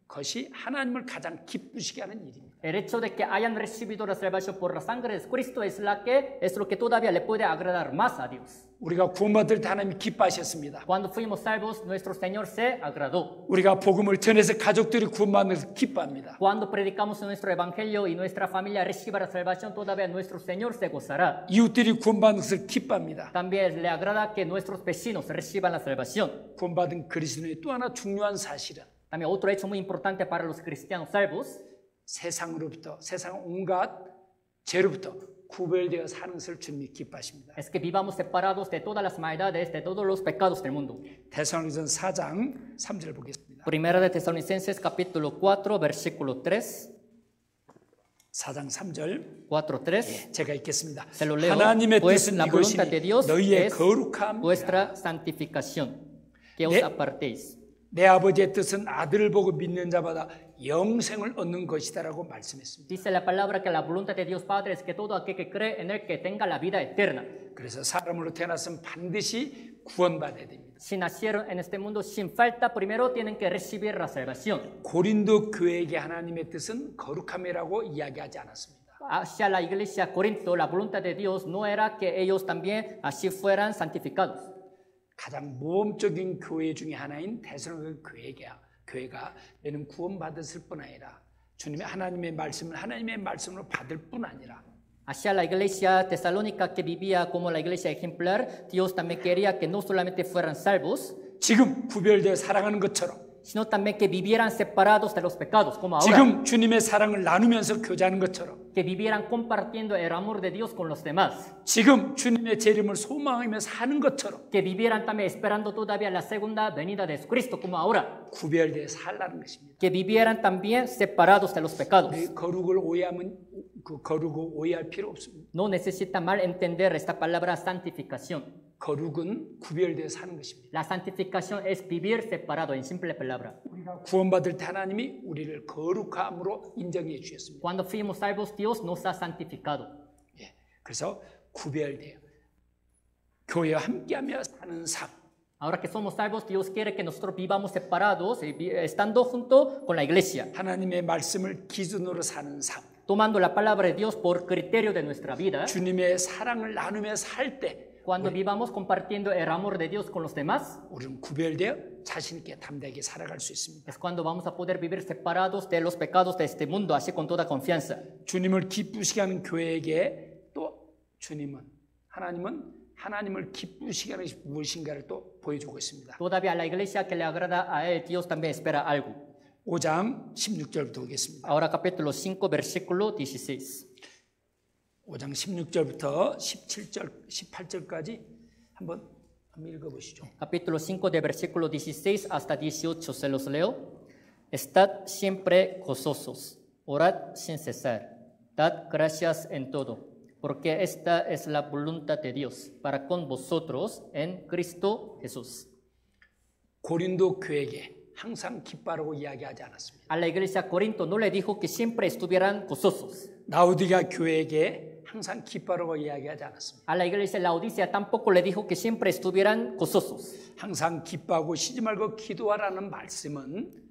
것이 하나님을 가장 기쁘시게 하는 일입니다. El hecho de que hayan recibido la salvación por la sangre de Cristo es lo que todavía le puede agradar más a Dios. 우리가 구원받을 때 하나님이 기뻐하셨습니다. Cuando fuimos salvos, nuestro Señor se agradó. 우리가 복음을 전해서 가족들이 구원받는 것을 기뻐합니다. Cuando predicamos nuestro evangelio y nuestra familia reciba la salvación, todavía nuestro Señor se gozará. 이웃들이 구원받는 것을 기뻐합니다. También le agrada que nuestros vecinos reciban la salvación. 구원받은 그리스도인의 또 하나 중요한 사실은 También otro hecho muy importante para los cristianos salvos 세상으로부터 세상 온갖 죄로부터 구별되어 사는 것을 주님이 기뻐하십니다. es que vivamos separados de todas las maldades, de todos los pecados del mundo. 데살로니가서 4장 3절 보겠습니다. Primera de Tesalonicenses capítulo 4 versículo 3. 4장 3절 4:3. 제가 읽겠습니다. Se lo leo. 하나님의 Pues 뜻은 la 이것이 voluntad de Dios 너희의 es 거룩함 vuestra santificación, que os 네. apartéis. 내 아버지의 뜻은 아들을 보고 믿는 자마다 영생을 얻는 것이다라고 말씀했습니다. Dice la palabra que la voluntad de Dios Padre es que todo aquel que cree en él que tenga la vida eterna. 그래서 사람으로 태어났으면 반드시 구원받아야 됩니다. Si nacieron en este mundo sin falta, primero tienen que recibir la salvación. 고린도 교회에게 하나님의 뜻은 거룩함이라고 이야기하지 않았습니다. Hacia la iglesia Corinto, la voluntad de Dios no era que ellos también así fueran santificados. 가장 모범적인 교회 중에 하나인 데살로니가 교회가 너는 구원받았을 뿐 아니라 주님의 하나님의 말씀으로 받을 뿐 아니라 Hacia la iglesia tesalónica que vivía como la iglesia ejemplar, Dios también quería que no solamente fueran salvos, 지금 구별되어 살아가는 것처럼 sino también que vivieran separados de los pecados, como ahora, 지금 주님의 사랑을 나누면서 교제하는 것처럼 que vivieran compartiendo el amor de Dios con los demás, 지금 주님의 재림을 소망하며 사는 것처럼 que vivieran también esperando todavía la segunda venida de Jesucristo, como ahora, 구별되어 살라는 것입니다. que vivieran también separados de los pecados. 거룩을 거룩을 오해할 필요 없습니다. No necesita mal entender esta palabra santificación. 거룩은 구별되어 사는 것입니다. La santificación es vivir separado, en simple palabra. 우리가 구원받을 때 하나님이 우리를 거룩함으로 인정해 주셨습니다. Cuando fuimos salvos, Dios nos ha santificado. 예, 그래서 구별돼요. 교회와 함께하며 사는 삶. Ahora que somos salvos, Dios quiere que nosotros vivamos separados, estando junto con la iglesia, 하나님의 말씀을 기준으로 사는 삶. tomando la palabra de Dios por criterio de nuestra vida. 주님의 사랑을 나누며 살 때 Cuando vivamos compartiendo el amor de Dios con los demás, 우리는 구별되어 자신 있게 담대하게 살아갈 수 있습니다. es cuando vamos a poder vivir separados de los pecados de este mundo, así con toda confianza. 주님을 기쁘시게 하는 교회에게 또 하나님을 기쁘시게 하는 것이 무엇인가를 또 보여주고 있습니다. Todavía a la iglesia que le agrada a él, Dios también espera algo. 5장 16절부터 보겠습니다. Ahora capítulo 5, versículo 16. 5장 16절부터 18절까지 한번 읽어보시죠. Capítulo 5 de versículo 16 hasta 18 se los leo. Estad siempre gozosos, orad sin cesar, dad gracias en todo, porque esta es la voluntad de Dios para con vosotros en Cristo Jesús. 고린도 교회에게 항상 기뻐하라고 이야기하지 않았습니다. A la iglesia Corinto no le dijo que siempre estuvieran gozosos. 라오디가 교회에게 항상 기뻐하라고 이야기하지 않았습니다. A la iglesia Laodicea tampoco le dijo que siempre estuvieran gozosos. 항상 기뻐하고 쉬지 말고 기도하라는 말씀은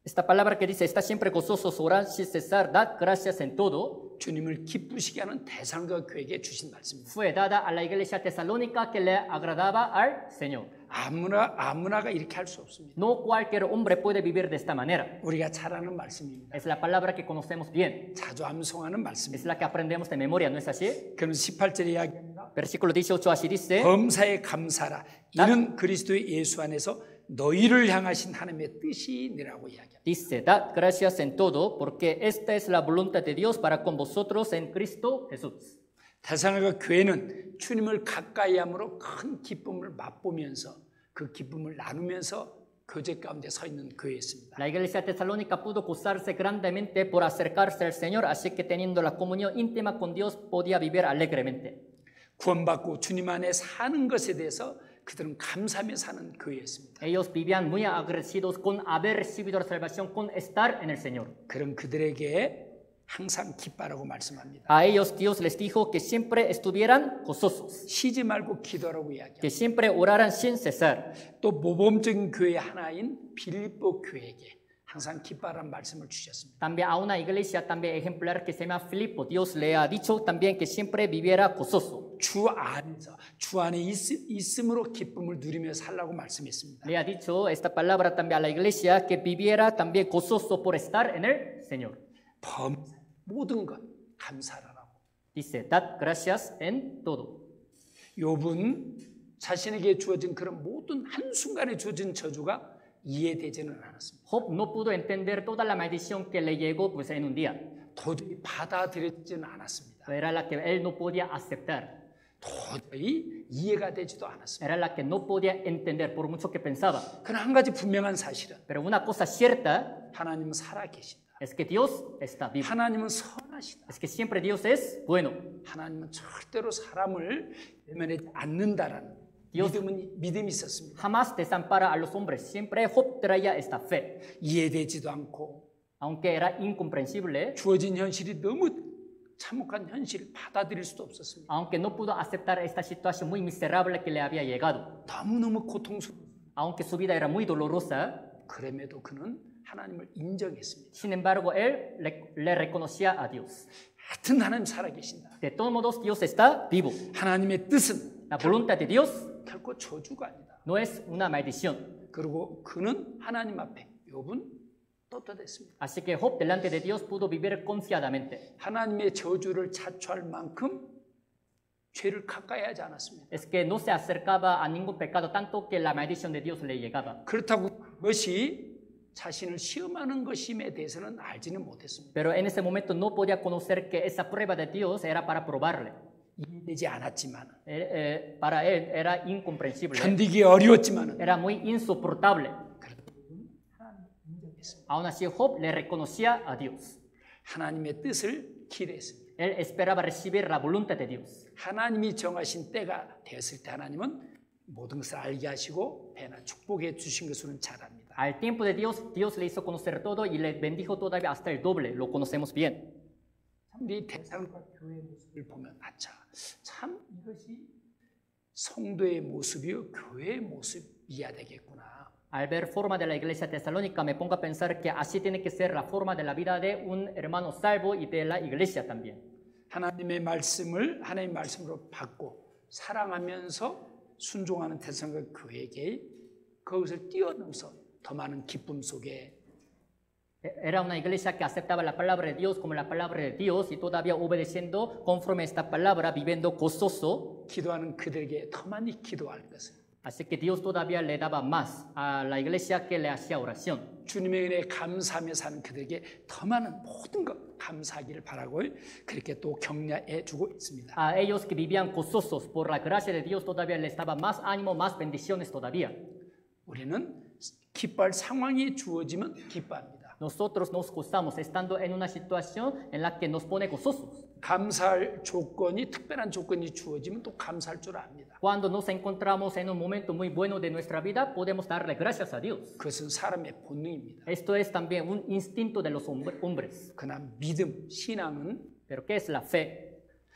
Esta palabra que dice, está siempre gozosos, orad sin cesar, dad gracias en todo, 주님을 기쁘시게 하는 데살로니가 교회에게 주신 말씀입니다. fue dada a la iglesia tesalónica que le agradaba al Señor. 아무나가 이렇게 할 수 없습니다. No cualquier hombre puede vivir de esta manera. 우리가 잘 아는 말씀입니다. Es la palabra que conocemos bien. 자주 암송하는 Es 말씀입니다. la que aprendemos de memoria, ¿no es así? 그는 18절에 이야기합니다. Versículo 18 así dice, 범사에 감사라. 이는 그리스도의 예수 안에서 너희를 향하신 하나님의 뜻이니라고 이야기합니다. dice, dad gracias en todo, porque esta es la voluntad de Dios para con vosotros en Cristo Jesús. 데살로니가 교회는 주님을 가까이 함으로 큰 기쁨을 맛보면서 그 기쁨을 나누면서 교제 가운데 서 있는 교회였습니다. La iglesia tesalónica pudo gozarse grandemente por acercarse al Señor, así que teniendo la comunión íntima con Dios podía vivir alegremente. 구원받고 주님 안에 사는 것에 대해서 그들은 감사하며 사는 교회였습니다. Ellos vivían muy agradecidos con haber recibido la salvación, con estar en el Señor. 그런 그들에게 항상 기뻐하라고 말씀합니다. A ellos Dios les dijo que siempre estuvieran gozosos, 쉬지 말고 기도하라고 que 이야기합니다. siempre oraran sin cesar. 또 모범적인 교회 하나인 빌립보 교회에게 항상 기뻐하라는 말씀을 주셨습니다. También a una iglesia también ejemplar que se llama Filipo, Dios le ha dicho también que siempre viviera gozoso. 주 안에 있음으로 기쁨을 누리며 살라고 말씀했습니다. Le ha dicho esta palabra también a la iglesia que viviera también gozoso por estar en el Señor. 모든 것 감사하라고. Dice, dad gracias en todo. 욥은 자신에게 주어진 그런 모든 한순간에 주어진 저주가 이해되지는 않았습니다. Job no pudo entender toda la maldición que le llegó pues, en un día. 도저히 받아들여지는 않았습니다. Era la que él no podía aceptar. 도저히 이해가 되지도 않았습니다. Era la que no podía entender por mucho que pensaba. 그러나 한 가지 분명한 사실은 Pero una cosa cierta 하나님은 살아계신다. es que Dios está vivo. 하나님은 선하시다. Es que siempre Dios es bueno. 하나님은 절대로 사람을 외면하지 않는다라는 믿음이 있었습니다. Jamás desampara a los hombres. Siempre Job traía esta fe. 이해되지도 않고 Aunque era incomprensible, 주어진 현실이 너무 참혹한 현실을 받아들일 수도 없었습니다. aunque no pudo aceptar esta situación muy miserable que le había llegado, 너무너무 고통스러워. aunque su vida era muy dolorosa, 그럼에도 그는 하나님을 인정했습니다. sin embargo, él le reconocía a Dios. 하여튼 하나님 살아계신다. De todos modos, Dios está vivo. 하나님의 뜻은 La voluntad de Dios 결코 저주가 아니다. no es una maldición. 그리고 그는 하나님 앞에 욥은 떳떳했습니다. Así que Job delante de Dios pudo vivir confiadamente. 하나님의 저주를 자초할 만큼 죄를 가까이 하지 않았습니다. Es que no se acercaba a ningún pecado tanto que la maldición de Dios le llegaba. 그렇다고 그것이 자신을 시험하는 것임에 대해서는 알지는 못했습니다. Pero en ese momento no podía conocer que esa prueba de Dios era para probarle. 이해되지 않았지만, Para él era incomprensible. 견디기 어려웠지만, Era muy insoportable. Aún así, Job le reconocía a Dios. 하나님의 뜻을 기대했습니다. Él esperaba recibir la voluntad de Dios. 하나님이 정하신 때가 되었을 때 하나님은 모든 것을 알게 하시고 배나 축복해 주신 것으로는 잘 압니다. Al tiempo de Dios, Dios le hizo conocer todo y le bendijo todavía hasta el doble. Lo conocemos bien. 우리 대상과 교회의 모습을 보면 참 이것이 성도의 모습이요 교회의 모습이어야 되겠구나. Al ver forma de la iglesia tesalónica, me pongo a pensar que así tiene que ser la forma de la vida de un hermano salvo y de la iglesia también. 하나님의 말씀을 하나님의 말씀으로 받고 사랑하면서 순종하는 대상과 교회에게 그것을 뛰어넘어서 더 많은 기쁨 속에 Era una iglesia que aceptaba la palabra de Dios como la palabra de Dios y todavía obedeciendo conforme a esta palabra, viviendo gozoso. 기도하는 그들에게 더 많이 기도할 것을. Así que Dios todavía le daba más a la iglesia que le hacía oración. 주님의 은혜에 감사하며 사는 그들에게 더 많은 모든 것 감사하기를 바라고 그렇게 또 격려해 주고 있습니다. A ellos que vivían gozosos por la gracia de Dios todavía les daba más ánimo, más bendiciones todavía. 우리는 기뻐할 상황이 주어지면 기뻐합니다. Nosotros nos gozamos estando en una situación en la que nos pone gozosos. 감사할 조건이 특별한 조건이 주어지면 또 감사할 줄 압니다. Cuando nos encontramos en un momento muy bueno de nuestra vida, podemos darle gracias a Dios. 그것은 사람의 본능입니다. Esto es también un instinto de los hombres. 그러나 믿음, 신앙은 Pero ¿qué es la fe?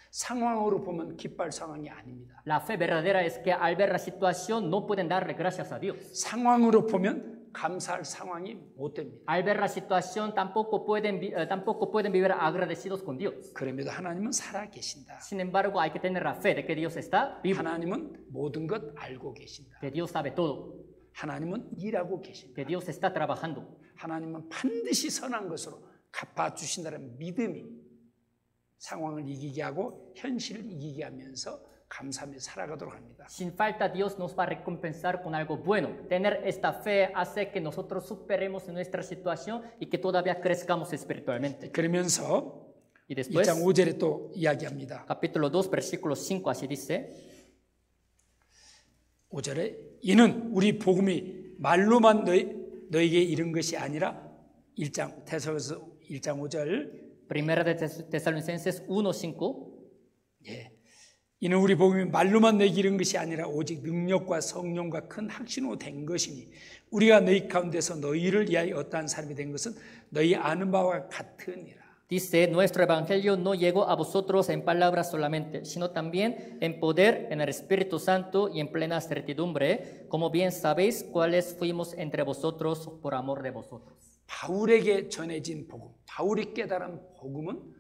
상황으로 보면 기뻐할 상황이 아닙니다. La fe verdadera es que al ver la situación no pueden darle gracias a Dios. 상황으로 보면 감사할 상황이 못 됩니다. Al ver la situación tampoco pueden vivir agradecidos con Dios. 그럼에도 하나님은 살아 계신다. Sin embargo, hay que tener la fe de que Dios está vivo, 하나님은 모든 것 알고 계신다. que Dios sabe todo, 하나님은 일하고 계신다. que Dios está trabajando. 하나님은 반드시 선한 것으로 갚아주신다는 믿음이 상황을 이기게 하고 현실을 이기게 하면서 감사하며 살아가도록 합니다. Sin falta, Dios nos va a recompensar con algo bueno. Tener esta fe hace que nosotros superemos nuestra situación y que todavía crezcamos espiritualmente. 그러면서 Y después, 1장 5절에 또 이야기합니다. capítulo 2, versículo 5, así dice. 5절에 이는 우리 복음이 말로만 너에게 이른 것이 아니라 1장 테살로니가서 1장 5절 Primera de Tesalonicenses 1:5. 예. 이는 우리 복음이 말로만 너에게 이른 것이 아니라 오직 능력과 성령과 큰 확신으로 된 것이니 우리가 너희 가운데서 너희를 위하여 어떠한 사람이 된 것은 너희 아는 바와 같으니라. Dice, nuestro evangelio no llegó a vosotros en palabras solamente, sino también en poder, en el Espíritu Santo y en plena certidumbre, como bien sabéis cuáles fuimos entre vosotros por amor de vosotros. 바울에게 전해진 복음, 바울이 깨달은 복음은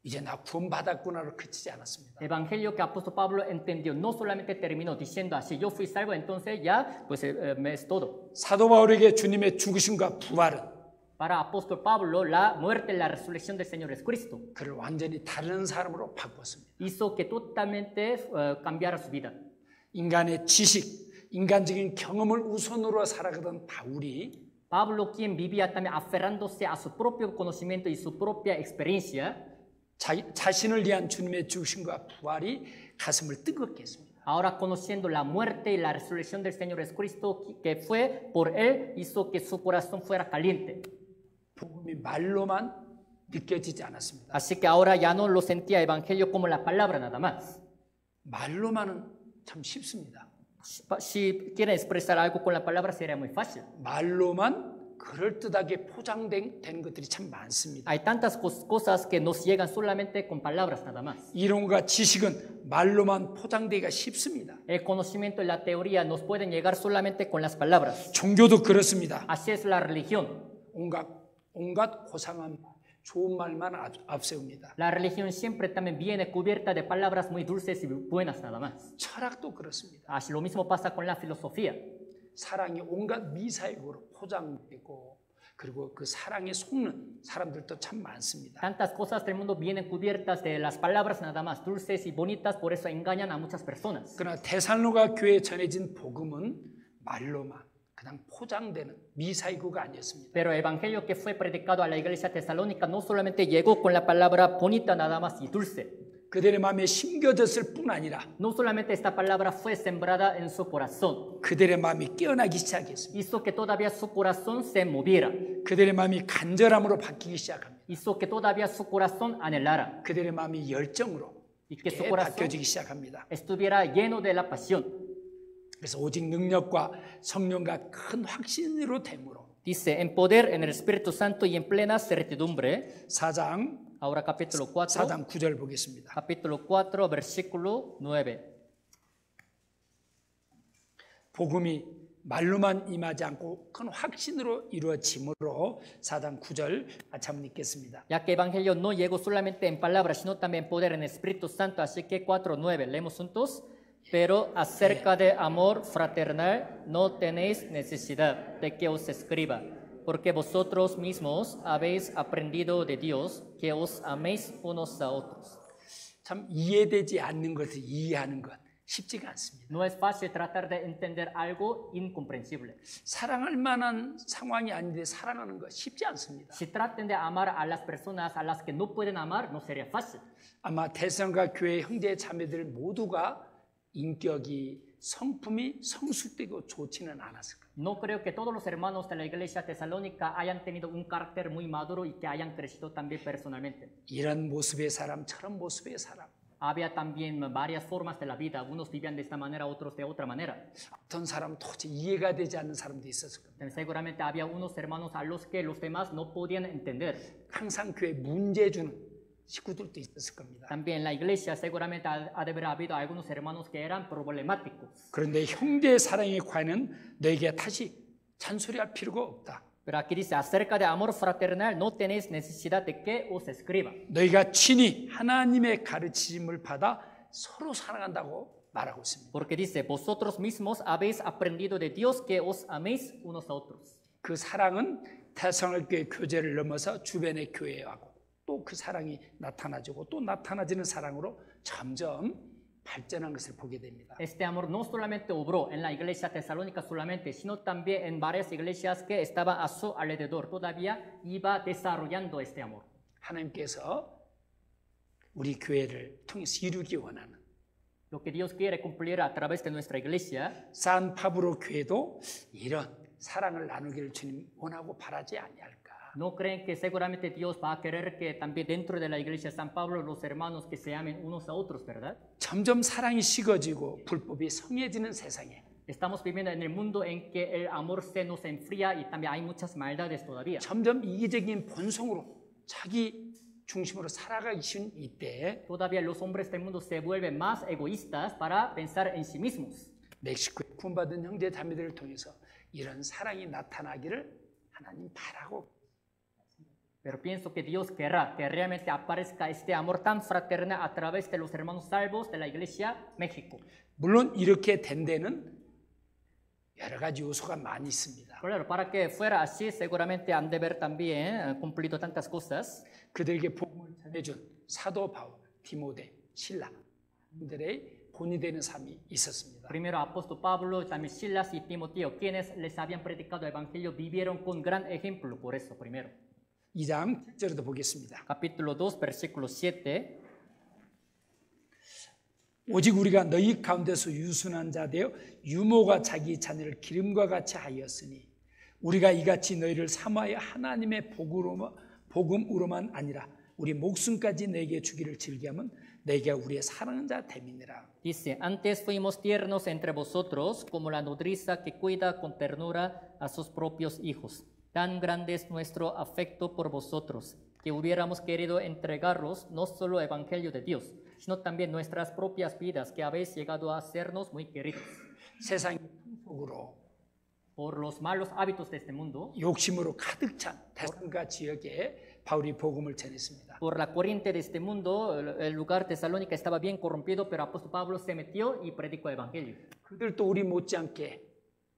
이제 나 구원받았구나로 그치지 않았습니다. Evangelio que apóstol Pablo entendió, no solamente terminó diciendo así, yo fui salvo, entonces ya, pues me es todo. 사도 바울에게 주님의 죽으심과 부활은 Para apóstol Pablo, la muerte y la resurrección del Señor es Cristo. 그를 완전히 다른 사람으로 바꿨습니다. Hizo que totalmente cambiara su vida. 인간의 지식, 인간적인 경험을 우선으로 살아가던 바울이 Pablo, quien vivía también aferrándose a su propio conocimiento y su propia experiencia, 자신을 위한 주님의 죽으심과 부활이 가슴을 뜨겁게 했습니다. ahora conociendo la muerte y la resurrección del Señor Jesucristo, que fue por Él, hizo que su corazón fuera caliente. 복음이 말로만 느껴지지 않았습니다. Así que ahora ya no lo sentía evangelio como la palabra nada más. 말로만은 참 쉽습니다. Si quiere expresar algo con la palabra sería muy fácil. 말로만 그럴듯하게 포장된 것들이 참 많습니다. Hay tantas cosas que nos llegan solamente con palabras nada más. 이론과 지식은 말로만 포장되기가 쉽습니다. El conocimiento y la teoría nos pueden llegar solamente con las palabras. 종교도 그렇습니다. Así es la religión. 온갖 고상한 좋은 말만 앞세웁니다. La religión siempre también viene cubierta de palabras muy dulces y buenas nada más. 철학도 그렇습니다. Así lo mismo pasa con la filosofía. 사랑이 온갖 미사역으로 포장되고 그리고 그 사랑에 속는 사람들도 참 많습니다. Tantas cosas del mundo vienen cubiertas de las palabras nada más dulces y bonitas, por eso engañan a muchas personas. 그러나 데살로가 교회에 전해진 복음은 말로만 그냥 포장되는 미사이구가 아니었습니다. Pero el evangelio que fue predicado a la iglesia tesalónica no solamente llegó con la palabra bonita nada más y dulce. 그들의 마음에 심겨졌을 뿐 아니라 No solamente esta palabra fue sembrada en su corazón, 그들의 마음이 깨어나기 시작했습니다. hizo que todavía su corazón se moviera, 그들의 마음이 간절함으로 바뀌기 시작합니다. hizo que todavía su corazón anhelara 그들의 마음이 열정으로 y que su corazón 바뀌어지기 시작합니다. estuviera lleno de la pasión. 그래서 오직 능력과 성령과 큰 확신으로 됨으로 Dice, en poder, en el Espíritu Santo y en plena certidumbre. 4장 Ahora capítulo 4, 4장 9절 보겠습니다. capítulo 4, versículo 9. 복음이 말로만 임하지 않고 큰 확신으로 이루어짐으로 4장 9절 같이 한번 읽겠습니다. Ya que evangelio no llegó solamente en palabras, sino también en poder, en el Espíritu Santo. Así que 4:9, leemos juntos. Pero acerca de amor fraternal no tenéis necesidad de que os escriba, porque vosotros mismos habéis aprendido de Dios que os améis unos a otros. 참 이해되지 않는 것을 이해하는 것 쉽지가 않습니다. No es fácil tratar de entender algo incomprensible. 사랑할 만한 상황이 아닌데 사랑하는 것 쉽지 않습니다. Si traten de amar a las personas a las que no pueden amar, no sería fácil. 아마 대성과 교회 형제 자매들 모두가 인격이 성품이 성숙되고 좋지는 않았을 거예요. No creo que todos los hermanos de la iglesia tesalónica hayan tenido un carácter muy maduro y que hayan crecido también personalmente. 이런 모습의 사람, 저런 모습의 사람. Había también varias formas de la vida. Unos vivían de esta manera, otros de otra manera. 어떤 사람 도저히 이해가 되지 않는 사람도 있었을 거예요. Seguramente había unos hermanos a los que los demás no podían entender. 항상 교회 문제 주는 식구들도 있었을 겁니다. También en la iglesia seguramente ha de haber habido algunos hermanos que eran problemáticos. 그런데 형제의 사랑의 과는 너에게 다시 잔소리할 필요가 없다. Pero aquí dice, acerca de amor fraternal no tenéis necesidad de que os escriba. 너희가 친히 하나님의 가르침을 받아 서로 사랑한다고 말하고 있습니다. Porque dice, vosotros mismos habéis aprendido de Dios que os améis unos a otros. 그 사랑은 태성교회 교제를 넘어서 주변의 교회하고 또 그 사랑이 나타나지고 또 나타나지는 사랑으로 점점 발전한 것을 보게 됩니다. Este amor no solamente obró en la iglesia tesalónica solamente, sino también en varias iglesias que estaban a su alrededor. Todavía iba desarrollando este amor. 하나님께서 우리 교회를 통해서 이루기 원하는 Lo que Dios quiere cumplir a través de nuestra iglesia. 산 파브로 교회도 이런 사랑을 나누기를 주님 원하고 바라지 아니할까? ¿No creen que seguramente Dios va a querer que también dentro de la iglesia de San Pablo los hermanos que se amen unos a otros, verdad? 점점 사랑이 식어지고 불법이 성해지는 세상에 Estamos viviendo en el mundo en que el amor se nos enfría y también hay muchas maldades todavía. 점점 이기적인 본성으로 자기 중심으로 살아가기 쉬운 이때 Todavía los hombres del mundo se vuelven más egoístas para pensar en sí mismos. 멕시코에 구원받은 형제 자매들을 통해서 이런 사랑이 나타나기를 하나님 바라고 Pero pienso que Dios querrá que realmente aparezca este amor tan fraternal a través de los hermanos salvos de la iglesia México. 물론 이렇게 된 데는 여러 가지 요소가 많이 있습니다. Claro, para que fuera así seguramente han de haber también cumplido tantas cosas. 그들에게 복음을 전해준 사도 바울, 디모데, 실라 그들의 본이 되는 삶이 있었습니다. Primero apóstol Pablo, también Silas y Timoteo, quienes les habían predicado el evangelio, vivieron con gran ejemplo por eso primero. 2장 7절에도 보겠습니다. Capítulo 2, versículo 7. 오직 우리가 너희 가운데서 유순한 자 되어 유모가 자기 자녀를 기름과 같이 하였으니 우리가 이같이 너희를 사모하여 하나님의 복음으로만 아니라 우리 목숨까지 너에게 주기를 즐기하면 너희가 우리의 사랑하는 자 됨이니라. Dice, antes fuimos tiernos entre vosotros como la nodriza que cuida con ternura a sus propios hijos. Tan grande es nuestro afecto por vosotros, que hubiéramos querido entregaros no solo el Evangelio de Dios, sino también nuestras propias vidas, que habéis llegado a hacernos muy queridos. 세상의 풍속으로 Por los malos hábitos de este mundo, 욕심으로 가득 찬 데살로니가 지역에 바울이 복음을 전했습니다. por la corriente de este mundo, el lugar Tesalónica estaba bien corrompido, pero apóstol Pablo se metió y predicó el Evangelio. 그들도 우리 못지않게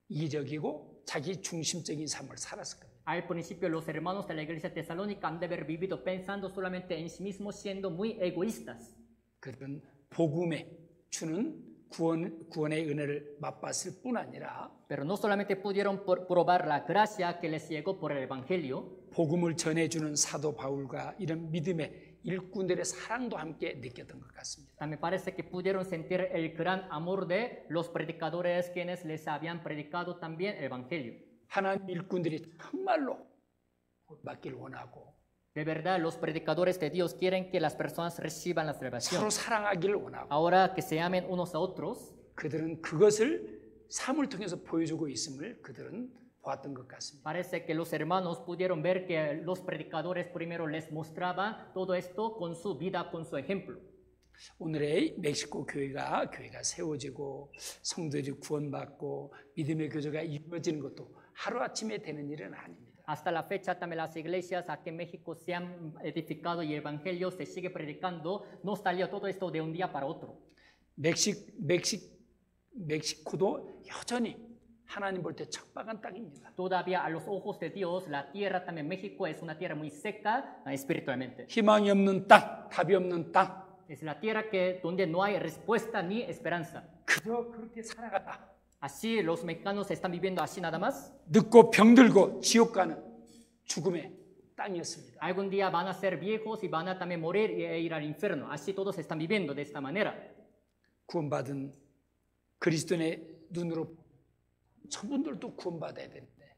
이기적이고 자기 중심적인 삶을 살았을 겁니다. Al principio los hermanos de la iglesia tesalónica han de haber vivido pensando solamente en sí mismos, siendo muy egoístas. 그들은 복음에 주는 구원의 은혜를 맛봤을 뿐 아니라 Pero no solamente pudieron probar la gracia que les llegó por el Evangelio, 복음을 전해주는 사도 바울과 이런 믿음의 일꾼들의 사랑도 함께 느꼈던 것 같습니다. también parece que pudieron sentir el gran amor de los predicadores quienes les habían predicado también el Evangelio. 하나님 일꾼들이 정말로 받기를 원하고 De verdad, los predicadores de Dios quieren que las personas reciban la salvación. 서로 사랑하기를 원하고 Ahora que se amen unos a otros, 그들은 그것을 삶을 통해서 보여주고 있음을 그들은 보았던 것 같습니다. parece que los hermanos pudieron ver que los predicadores primero les mostraban todo esto con su vida, con su ejemplo. 오늘의 멕시코 교회가 세워지고 성도들이 구원받고 믿음의 교제가 이루어지는 것도 하루아침에 되는 일은 아닙니다. Hasta la fecha también las iglesias aquí en México se han edificado y el evangelio se sigue predicando. No salió todo esto de un día para otro. 멕시코도 여전히 하나님 볼 때 척박한 땅입니다. Todavía a los ojos de Dios, la tierra también México es una tierra muy seca espiritualmente. 희망이 없는 땅, 답이 없는 땅. Es la tierra que donde no hay respuesta ni esperanza. 그저 그렇게 살아가다. Así los mexicanos están viviendo así nada más. 늙고 병들고 지옥 가는 죽음의 땅이었습니다. Algún día van a ser viejos y van a también morir e ir al infierno. Así todos están viviendo de esta manera. 구원받은 그리스도의 눈으로 저분들도 구원받아야 되는데.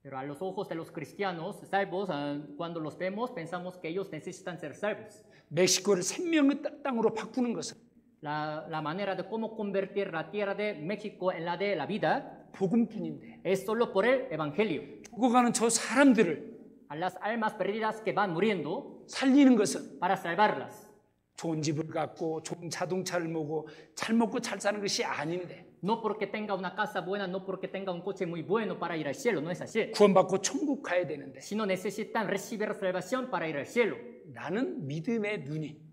Pero a los ojos de los cristianos salvos, cuando los vemos, pensamos que ellos necesitan ser salvos. 멕시코를 생명의 땅으로 바꾸는 것은 La manera de cómo convertir la tierra de México en la de la vida 복음뿐인데 es solo por el evangelio. 죽어가는 저 사람들을 A las almas perdidas que van muriendo, 살리는 것은 para salvarlas. 좋은 집을 갖고 좋은 자동차를 모고 잘 먹고 잘 사는 것이 아닌데 No porque tenga una casa buena, no porque tenga un coche muy bueno para ir al cielo, no es así. 구원받고 천국 가야 되는데 Sino necesitan recibir salvación para ir al cielo. 나는 믿음의 눈이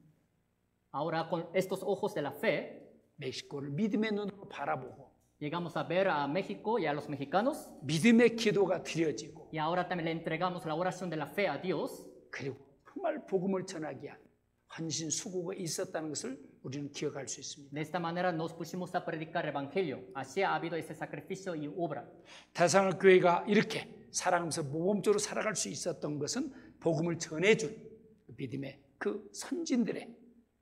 Ahora con estos ojos de la fe, 멕시코를 믿음의 눈으로 바라보고 llegamos a ver a México y a los mexicanos. 믿음의 기도가 드려지고 Y ahora también le entregamos la oración de la fe a Dios. 그리고 정말 복음을 전하기 위한 헌신 수고가 있었다는 것을 우리는 기억할 수 있습니다. De esta manera nos pusimos a predicar el evangelio. Así ha habido ese sacrificio y obra. 대상을 교회가 이렇게 사랑하면서 모범적으로 살아갈 수 있었던 것은 복음을 전해준 믿음의 그 선진들의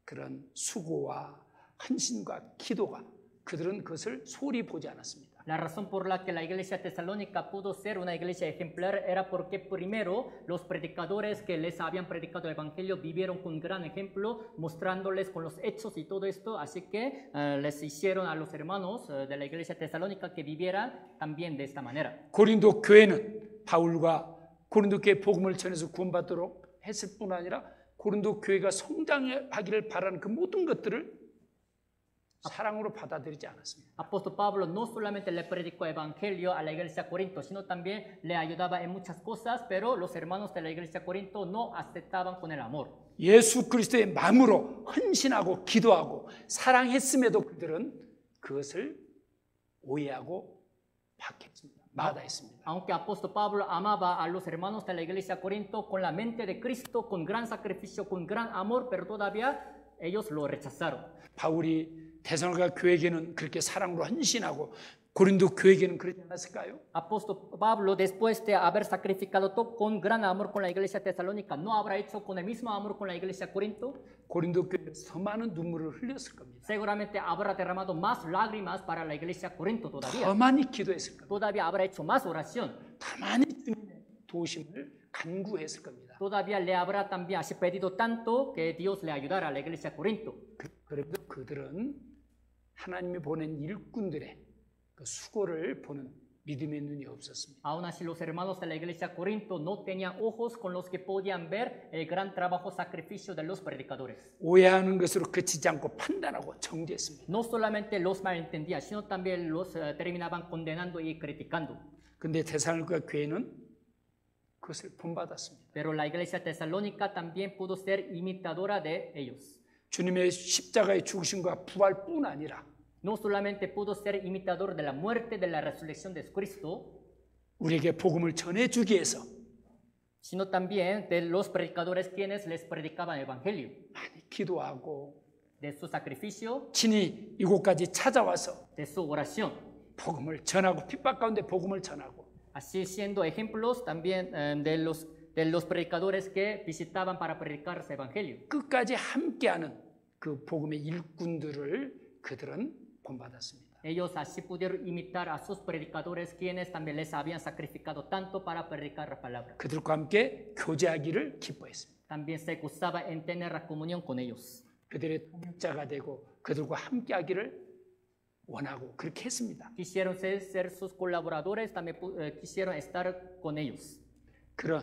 그런 수고와 헌신과 기도가 그들은 그것을 소홀히 보지 않았습니다. La razón por la que la iglesia tesalónica pudo ser una iglesia ejemplar era porque primero los predicadores que les habían predicado el evangelio vivieron con gran ejemplo, mostrándoles con los hechos y todo esto, así que les hicieron a los hermanos de la iglesia tesalónica que vivieran también de esta manera. 고린도 교회는 바울과 고린도 교회 복음을 전해서 구원받도록 했을 뿐 아니라 고린도 교회가 성장하기를 바라는 그 모든 것들을 사랑으로 받아들이지 않았습니다. Apóstol Pablo no solamente le predicó el evangelio a la iglesia de Corinto, sino también le ayudaba en muchas cosas, pero los hermanos de la iglesia de Corinto no aceptaban con el amor. 예수 그리스도의 마음으로 헌신하고 기도하고 사랑했음에도 그들은 그것을 오해하고 마다했습니다. Aunque apóstol Pablo amaba a los hermanos de la iglesia de Corinto con la mente de Cristo, con gran sacrificio, con gran amor, pero todavía ellos lo rechazaron. 바울이 데살로니가 교회에게는 그렇게 사랑으로 헌신하고 고린도 교회에게는 그러지 않았을까요? Apóstol Pablo, después de haber sacrificado todo con gran amor con la iglesia tesalónica, ¿no habrá hecho con el mismo amor con la iglesia de Corinto? 고린도 교회에서 더 많은 눈물을 흘렸을 겁니다. Seguramente habrá derramado más lágrimas para la iglesia de Corinto todavía. 더 많이 기도했을 겁니다. Todavía habrá hecho más oración. 더 많이 주님의 도우심을 간구했을 겁니다. Todavía le habrá también así pedido tanto que Dios le ayudara a la iglesia de Corinto. 그래도 그들은 하나님이 보낸 일꾼들의 그 수고를 보는 믿음의 눈이 없었습니다. Aún así, los hermanos de la iglesia de Corinto no tenían ojos con los que podían ver el gran trabajo sacrificio de los predicadores. 오해하는 것으로 그치지 않고 판단하고 정죄했습니다. No solamente los malentendían, sino también los terminaban condenando y criticando. 근데 데살로니가 교회는 그것을 본받았습니다. Pero la iglesia tesalónica también pudo ser imitadora de ellos. 주님의 십자가의 죽으심과 부활뿐 아니라 No solamente pudo ser imitador de la muerte, de la resurrección de Cristo, 우리에게 복음을 전해주기 위해서 sino también de los predicadores quienes les predicaban el evangelio, 많이 기도하고 de su sacrificio, 친히 이곳까지 찾아와서 de su oración. 복음을 전하고 핍박 가운데 복음을 전하고 Así siendo ejemplos también de los predicadores que visitaban para predicar ese evangelio. 끝까지 함께하는 그 복음의 일꾼들을 그들은 본받았습니다. Ellos así pudieron imitar a sus predicadores quienes también les habían sacrificado tanto para predicar la palabra. 그들과 함께 교제하기를 기뻐했습니다. También se gustaba en tener la comunión con ellos. 그들의 동역자가 되고 그들과 함께하기를 원하고 그렇게 했습니다. Quisieron ser sus colaboradores, también quisieron estar con ellos. 그런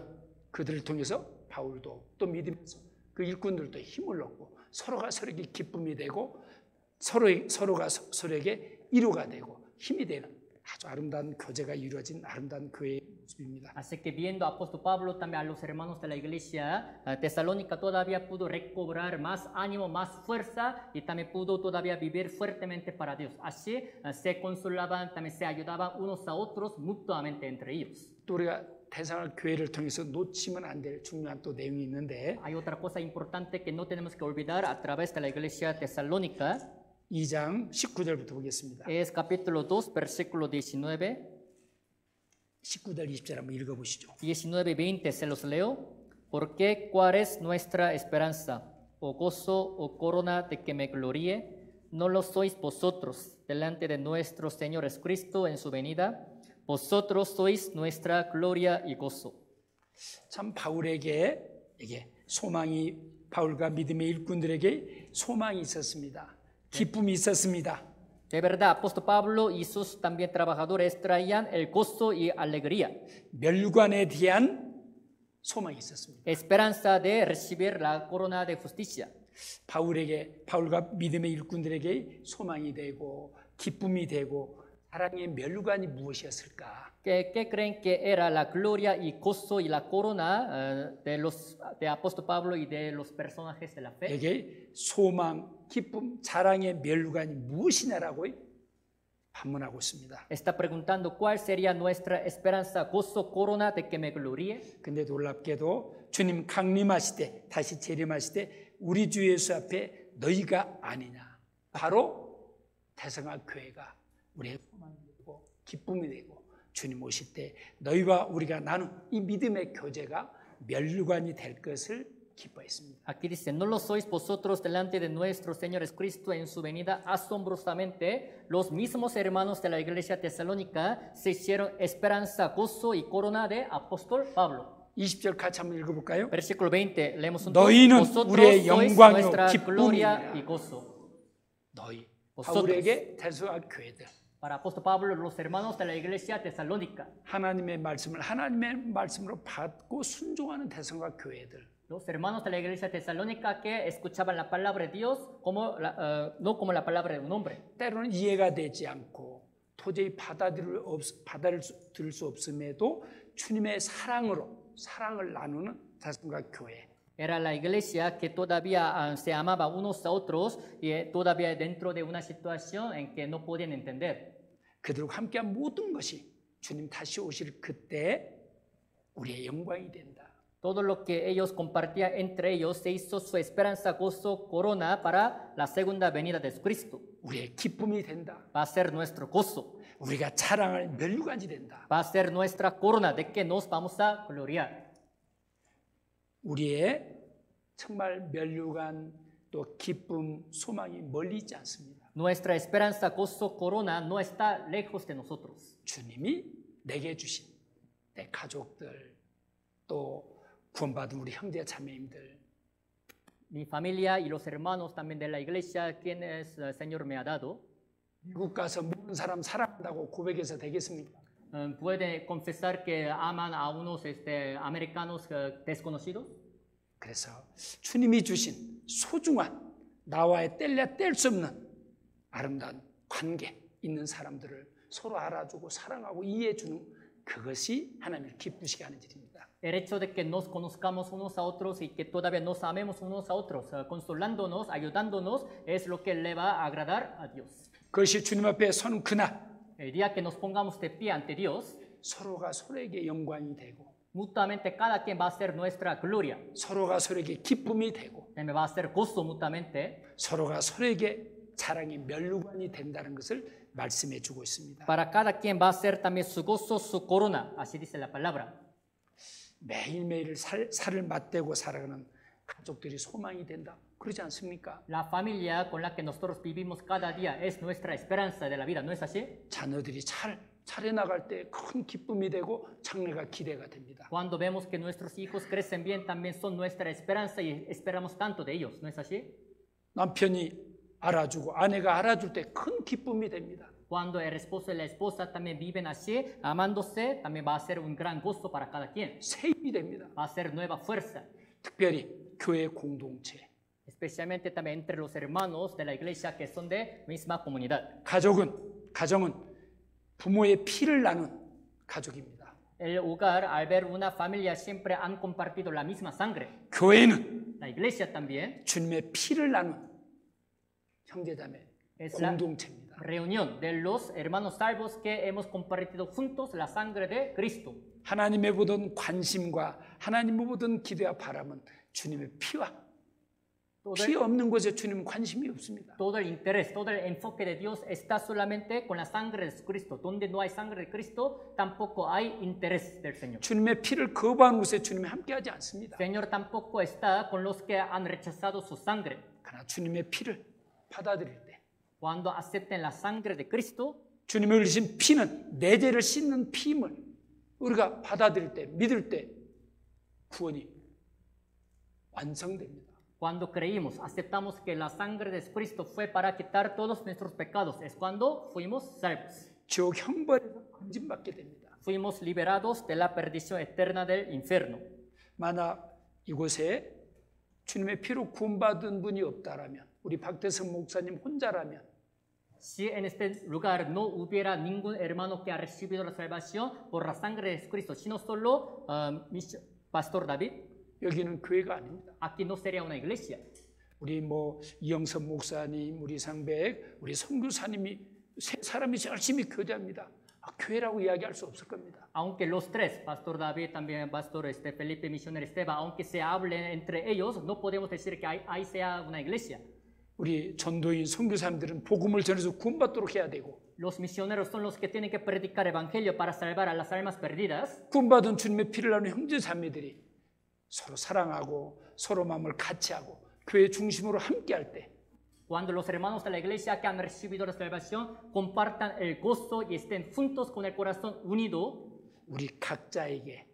그들을 통해서 바울도 또 믿으면서 그 일꾼들도 힘을 얻고 서로가 서로에게 기쁨이 되고 서로가 서로에게 위로가 되고 힘이 되는 아주 아름다운 교제가 이루어진 아름다운 교회의 모습입니다. Así que viendo a apóstol Pablo también a los hermanos de la iglesia tesalónica todavía pudo recobrar más ánimo, más fuerza y también pudo todavía vivir fuertemente para Dios. Así se consolaban, también se ayudaban unos a otros mutuamente entre ellos. 또 우리가 대상을 교회를 통해서 놓치면 안 될 중요한 또 내용이 있는데 Hay otra cosa importante que no tenemos que olvidar a través de la iglesia tesalónica. 2장 19절부터 보겠습니다. Es capítulo 2, versículo 19. 19절 20절 한번 읽어보시죠. 19 y 20 se los leo. Porque ¿cuál es nuestra esperanza? ¿O gozo o corona de que me gloríe? ¿No lo sois vosotros delante de nuestro Señor Jesucristo en su venida? Vosotros sois nuestra gloria y gozo. 참 바울에게 이게 소망이 바울과 믿음의 일꾼들에게 소망이 있었습니다. 기쁨이 있었습니다. De verdad, apóstol Pablo y sus también trabajadores traían el gozo y alegría. 멸관에 대한 소망이 있었습니다. Esperanza de recibir la corona de justicia. 바울과 믿음의 일꾼들에게 소망이 되고 기쁨이 되고 사랑의 멸관이 무엇이었을까? ¿Qué creen que era la gloria y gozo y la corona de apóstol Pablo y de los personajes de la fe? 에게 소망, 기쁨, 자랑의 멸관이 무엇이냐라고 반문하고 있습니다. Está preguntando cuál sería nuestra esperanza, gozo, corona de que me gloríe. 근데 놀랍게도 주님 강림하실 때 다시 재림하실 때 우리 주 예수 앞에 너희가 아니냐. 바로 대성학 교회가 우리의 소망이 되고 기쁨이 되고 주님 오실 때 너희와 우리가 나눈 이 믿음의 교제가 멸관이 될 것을 기뻐했습니다. Aquí dice, no lo sois vosotros delante de nuestro Señor Jesucristo en su venida. Asombrosamente, los mismos hermanos de la iglesia tesalónica se hicieron esperanza, gozo y corona de apóstol Pablo. 20절 같이 한번 읽어볼까요? Versículo 20, leemos un 너희는 vosotros 우리의 sois 영광이요 nuestra gloria 기쁨이니라. y gozo. 너희 vosotros. 바울에게 대성학 교회들 Para apóstol Pablo, los hermanos de la iglesia tesalónica. 하나님의 말씀으로 받고 순종하는 대성학 교회들 Los hermanos de la iglesia tesalónica que escuchaban la palabra de Dios no como la palabra de un hombre. 때로는 이해가 되지 않고 도저히 받아들일 수 없음에도 주님의 사랑을 나누는 대성학 교회. Era la iglesia que todavía se amaba unos a otros y todavía dentro de una situación en que no podían entender. 그들과 함께한 모든 것이 주님 다시 오실 그때 우리의 영광이 된다. Todo lo que ellos compartían entre ellos se hizo su esperanza, gozo, corona para la segunda venida de Cristo. 우리의 기쁨이 된다. Va a ser nuestro gozo. 우리가 자랑할 멸관이 된다. Va a ser nuestra corona de que nos vamos a gloriar. 우리의 정말 멸류관 또 기쁨, 소망이 멀리 있지 않습니다. Nuestra esperanza, gozo, corona no está lejos de nosotros. 주님이 내게 주신 내 가족들 또 구원받은 우리 형제 자매님들 Mi familia y los hermanos también de la iglesia quienes el Señor me ha dado. 미국 가서 모든 사람 사랑한다고 고백해서 되겠습니까? ¿Puede confesar que aman a unos americanos desconocidos? 그래서 주님이 주신 소중한 나와의 뗄래야 뗄 수 없는 아름다운 관계 있는 사람들을 서로 알아주고 사랑하고 이해해주는 그것이 하나님을 기쁘시게 하는 일입니다. El hecho de que nos conozcamos unos a otros y que todavía nos amemos unos a otros, consolándonos, ayudándonos, es lo que le va a agradar a Dios. 그것이 주님 앞에 선 그날 El día que nos pongamos de pie ante Dios, 서로가 서로에게 영광이 되고 mutuamente cada quien va a ser nuestra gloria. 서로가 서로에게 기쁨이 되고 También va a ser gozo mutuamente. 서로가 서로에게 자랑의 멸류관이 된다는 것을 말씀해 주고 있습니다. Para cada quien va a ser también su gozo, su corona, así dice la palabra. 매일매일 살을 맞대고 살아가는 가족들이 소망이 된다. 그러지 않습니까? La familia con la que nosotros vivimos cada día es nuestra esperanza de la vida, ¿no es así? 자녀들이 잘해 나갈 때 큰 기쁨이 되고 장래가 기대가 됩니다. Cuando vemos que nuestros hijos crecen bien, también son nuestra esperanza y esperamos tanto de ellos, ¿no es así? 남편이 알아주고 아내가 알아줄 때 큰 기쁨이 됩니다. Cuando el esposo y la esposa también viven así, amándose, también va a ser un gran gozo para cada quien. 새 힘이 됩니다. Va a ser nueva fuerza, 특별히 교회 공동체. especialmente también entre los hermanos de la iglesia que son de misma comunidad. 가정은 부모의 피를 나눈 가족입니다. El hogar, al ver una familia, siempre han compartido la misma sangre. 교회는 La iglesia también 주님의 피를 나눈 형제자매 es la 공동체입니다. reunión de los hermanos salvos que hemos compartido juntos la sangre de Cristo. 하나님의 모든 관심과 하나님의 모든 기대와 바람은 주님의 피와 피 없는 곳에 주님은 관심이 없습니다. Todo el interés, todo el enfoque de Dios está solamente con la sangre de Cristo. Donde no hay sangre de Cristo, tampoco hay interés del Señor. 주님의 피를 거부하는 곳에 주님이 함께하지 않습니다. Señor tampoco está con los que han rechazado su sangre. 그러나 주님의 피를 받아들일 때 Cuando acepten la sangre de Cristo, 주님이 흘리신 피는 내 죄를 씻는 피임을 우리가 받아들일 때 믿을 때 구원이 완성됩니다. cuando creímos, aceptamos que la sangre de Cristo fue para quitar todos nuestros pecados, es cuando fuimos salvos. 지옥 형벌에서 건진받게 됩니다. Fuimos liberados de la perdición eterna del infierno. 만약 이곳에 주님의 피로 구원받은 분이 없다라면 우리 박대성 목사님 혼자라면 Si en este lugar no hubiera ningún hermano que ha recibido la salvación por la sangre de Cristo, sino solo Pastor David, 여기는 교회가 아닙니다. aquí no sería una iglesia. 우리 이영선 목사님, 우리 상백, 우리 선교사님이 세 사람이 열심히 교대합니다. 교회라고 이야기할 수 없을 겁니다. Aunque los tres, Pastor David, también Pastor Felipe, Misionero Esteban, aunque se hablen entre ellos, no podemos decir que ahí sea una iglesia. 우리 전도인 선교사님들은 복음을 전해서 구원받도록 해야 되고 Los misioneros son los que tienen que predicar evangelio para salvar a las almas perdidas. 구원받은 주님의 피를 나누는 형제 자매들이 서로 사랑하고 서로 마음을 같이 하고 교회 중심으로 함께 할 때 Cuando los hermanos de la iglesia que han recibido la salvación compartan el gozo y estén juntos con el corazón unido, 우리 각자에게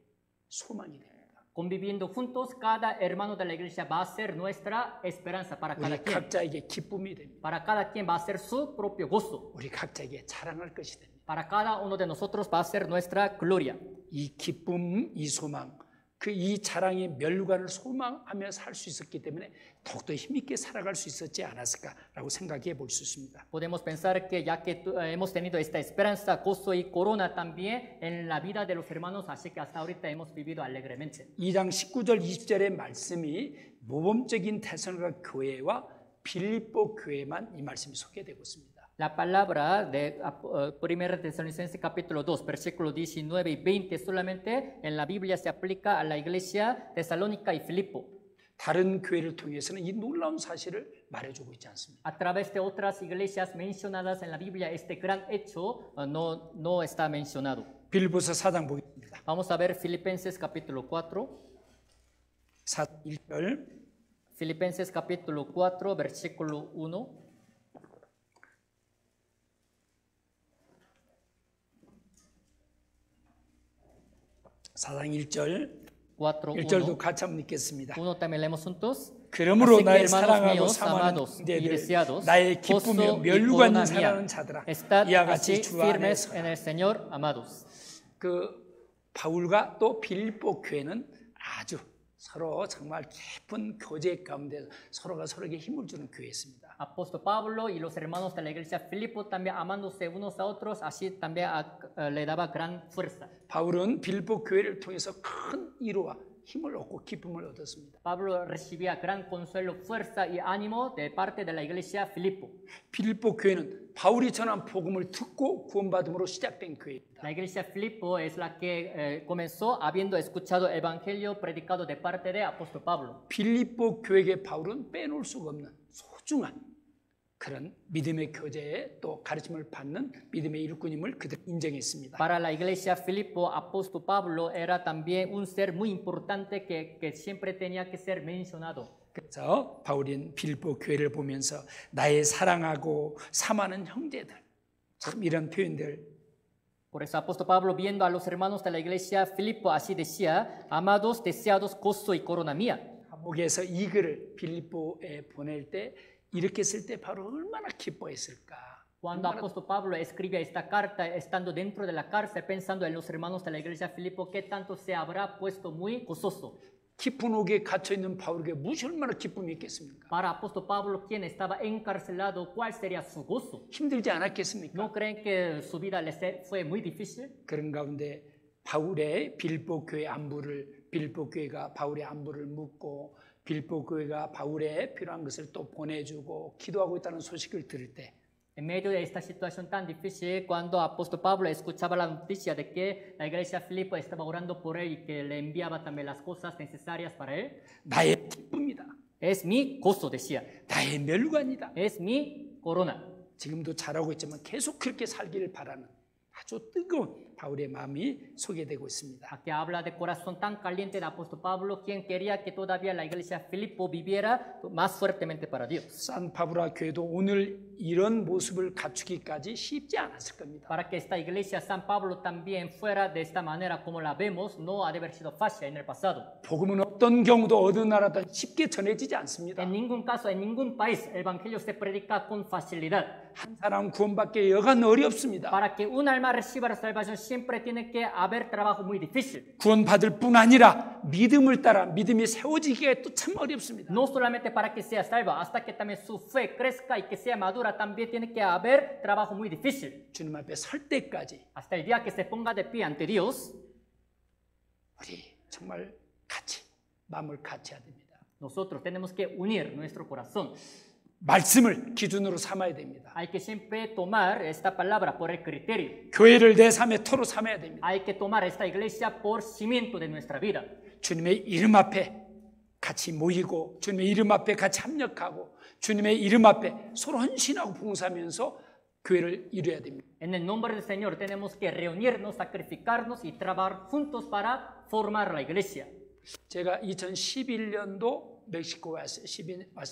소망이 됩니다. conviviendo juntos, cada hermano de la iglesia va a ser nuestra esperanza para cada 우리 quien. 각자에게 기쁨이 됩니다. Para cada quien va a ser su propio gozo. 우리 각자에게 자랑할 것이 됩니다. Para cada uno de nosotros va a ser nuestra gloria. 이 기쁨, 이 소망, 이 자랑의 멸류관을 소망하며 살 수 있었기 때문에 더욱더 힘있게 살아갈 수 있었지 않았을까라고 생각해 볼 수 있습니다. Podemos pensar que ya que hemos tenido esta esperanza, gozo y corona también en la vida de los hermanos, así que hasta ahorita hemos vivido alegremente. 2장 19절 20절의 말씀이 모범적인 데살로니가 교회와 빌립보 교회만 이 말씀이 소개되고 있습니다. La palabra de 1 Tesalonicenses capítulo 2, versículos 19 y 20 solamente en la Biblia se aplica a la iglesia tesalónica y Filipo. 다른 교회를 통해서는 이 놀라운 사실을 말해주고 있지 않습니다. A través de otras iglesias mencionadas en la Biblia, este gran hecho no está mencionado. 빌립보서 4장 보겠습니다. Vamos a ver Filipenses capítulo 4. 1절 Filipenses capítulo 4, versículo 1. 사장 1절 4, 1절도 1. 같이 한번 읽겠습니다. Uno también leemos juntos. 그러므로 Así que, 나의 hermanos 사랑하고 míos, 사모하는 amados y 형제들, deseados, 나의 기쁨이요 gozo y 면류관 corona 사랑하는 mía, 자들아, estad 이와 같이 así 주 안에 firmes en 서라. el Señor, amados. 그 바울과 또 빌립보 교회는 아주 서로 정말 깊은 교제 가운데 서로가 서로에게 힘을 주는 교회였습니다. Apóstol Pablo y los hermanos de la iglesia Filipo también amándose unos a otros, así también le daba gran fuerza. 바울은 빌립보 교회를 통해서 큰 위로와 힘을 얻고 기쁨을 얻었습니다. Pablo recibía gran consuelo, fuerza y ánimo de parte de la iglesia Filipo. 빌립보 교회는 바울이 전한 복음을 듣고 구원받음으로 시작된 교회입니다. La iglesia Filipo es la que comenzó habiendo escuchado el evangelio predicado de parte de apóstol Pablo. 빌립보 교회에 바울은 빼놓을 수가 없는 소중한 그런 믿음의 교제에 또 가르침을 받는 믿음의 일꾼임을 그들 인정했습니다. Para la iglesia Filipo, apóstol Pablo era también un ser muy importante que siempre tenía que ser mencionado. 그래서 바울은 빌립보 교회를 보면서 나의 사랑하고 사모하는 형제들, 참 이런 표현들. Por eso apóstol Pablo, viendo a los hermanos de la iglesia Filipo, así decía, amados, deseados, gozo y corona mía. 한국에서 이 글을 빌립보에 보낼 때 이렇게 쓸 때 바로 얼마나 기뻐했을까. Cuando apóstol Pablo escribe esta carta, estando dentro de la cárcel, pensando en los hermanos de la iglesia Filipo, ¿qué tanto se habrá puesto muy gozoso? 깊은 옥에 gat혀 있는 바울에게 무엇이 얼마나 기쁨이 있겠습니까? Para apóstol Pablo, quien estaba encarcelado, ¿cuál sería su gozo? 힘들지 않았겠습니까? ¿No creen que su vida les fue muy difícil? 그런 가운데 바울의 빌립보 교회 안부를 빌립보 교회가 바울의 안부를 묻고 빌립보 교회가 바울의 필요한 것을 또 보내주고 기도하고 있다는 소식을 들을 때 En medio de esta situación tan difícil, cuando apóstol Pablo escuchaba la noticia de que la iglesia Filipo estaba orando por él y que le enviaba también las cosas necesarias para él, 나의 기쁨이다. es mi gozo, decía. 나의 멸관이다. Es mi corona. 지금도 잘하고 있지만 계속 그렇게 살기를 바라는 아주 뜨거운 바울의 마음이 소개되고 있습니다. Aquí habla de corazón tan caliente de apóstol Pablo, quien quería que todavía la iglesia Filipo viviera más fuertemente para Dios. 산파브라 교회도 오늘 이런 모습을 갖추기까지 쉽지 않았을 겁니다. Para que esta iglesia San Pablo también fuera de esta manera como la vemos, no ha de haber sido fácil en el pasado. 복음은 어떤 경우도 어느 나라든 쉽게 전해지지 않습니다. En ningún caso, en ningún país, el evangelio se predica con facilidad. 한 사람 구원받기 여간 어렵습니다. Para que un alma reciba la salvación siempre tiene que haber trabajo muy difícil. 구원받을 뿐 아니라 믿음을 따라 믿음이 세워지기가 또 참 어렵습니다. No solamente para que sea salva, hasta que también su fe crezca y que sea madura, también tiene que haber trabajo muy difícil. 주님 앞에 설 때까지 Hasta el día que se ponga de pie ante Dios, 우리 정말 같이 마음을 같이 해야 됩니다. nosotros tenemos que unir nuestro corazón. 말씀을 기준으로 삼아야 됩니다. Hay que siempre tomar esta palabra por el criterio. 교회를 내 삶의 토로 삼아야 됩니다. Hay que tomar esta iglesia por cimiento de nuestra vida. 주님의 이름 앞에 같이 모이고 주님의 이름 앞에 같이 합력하고 주님의 이름 앞에 서로 헌신하고 봉사하면서 교회를 이루어야 됩니다. En el nombre del Señor tenemos que reunirnos, sacrificarnos y trabajar juntos para formar la iglesia. 제가 2011년도 멕시코 왔을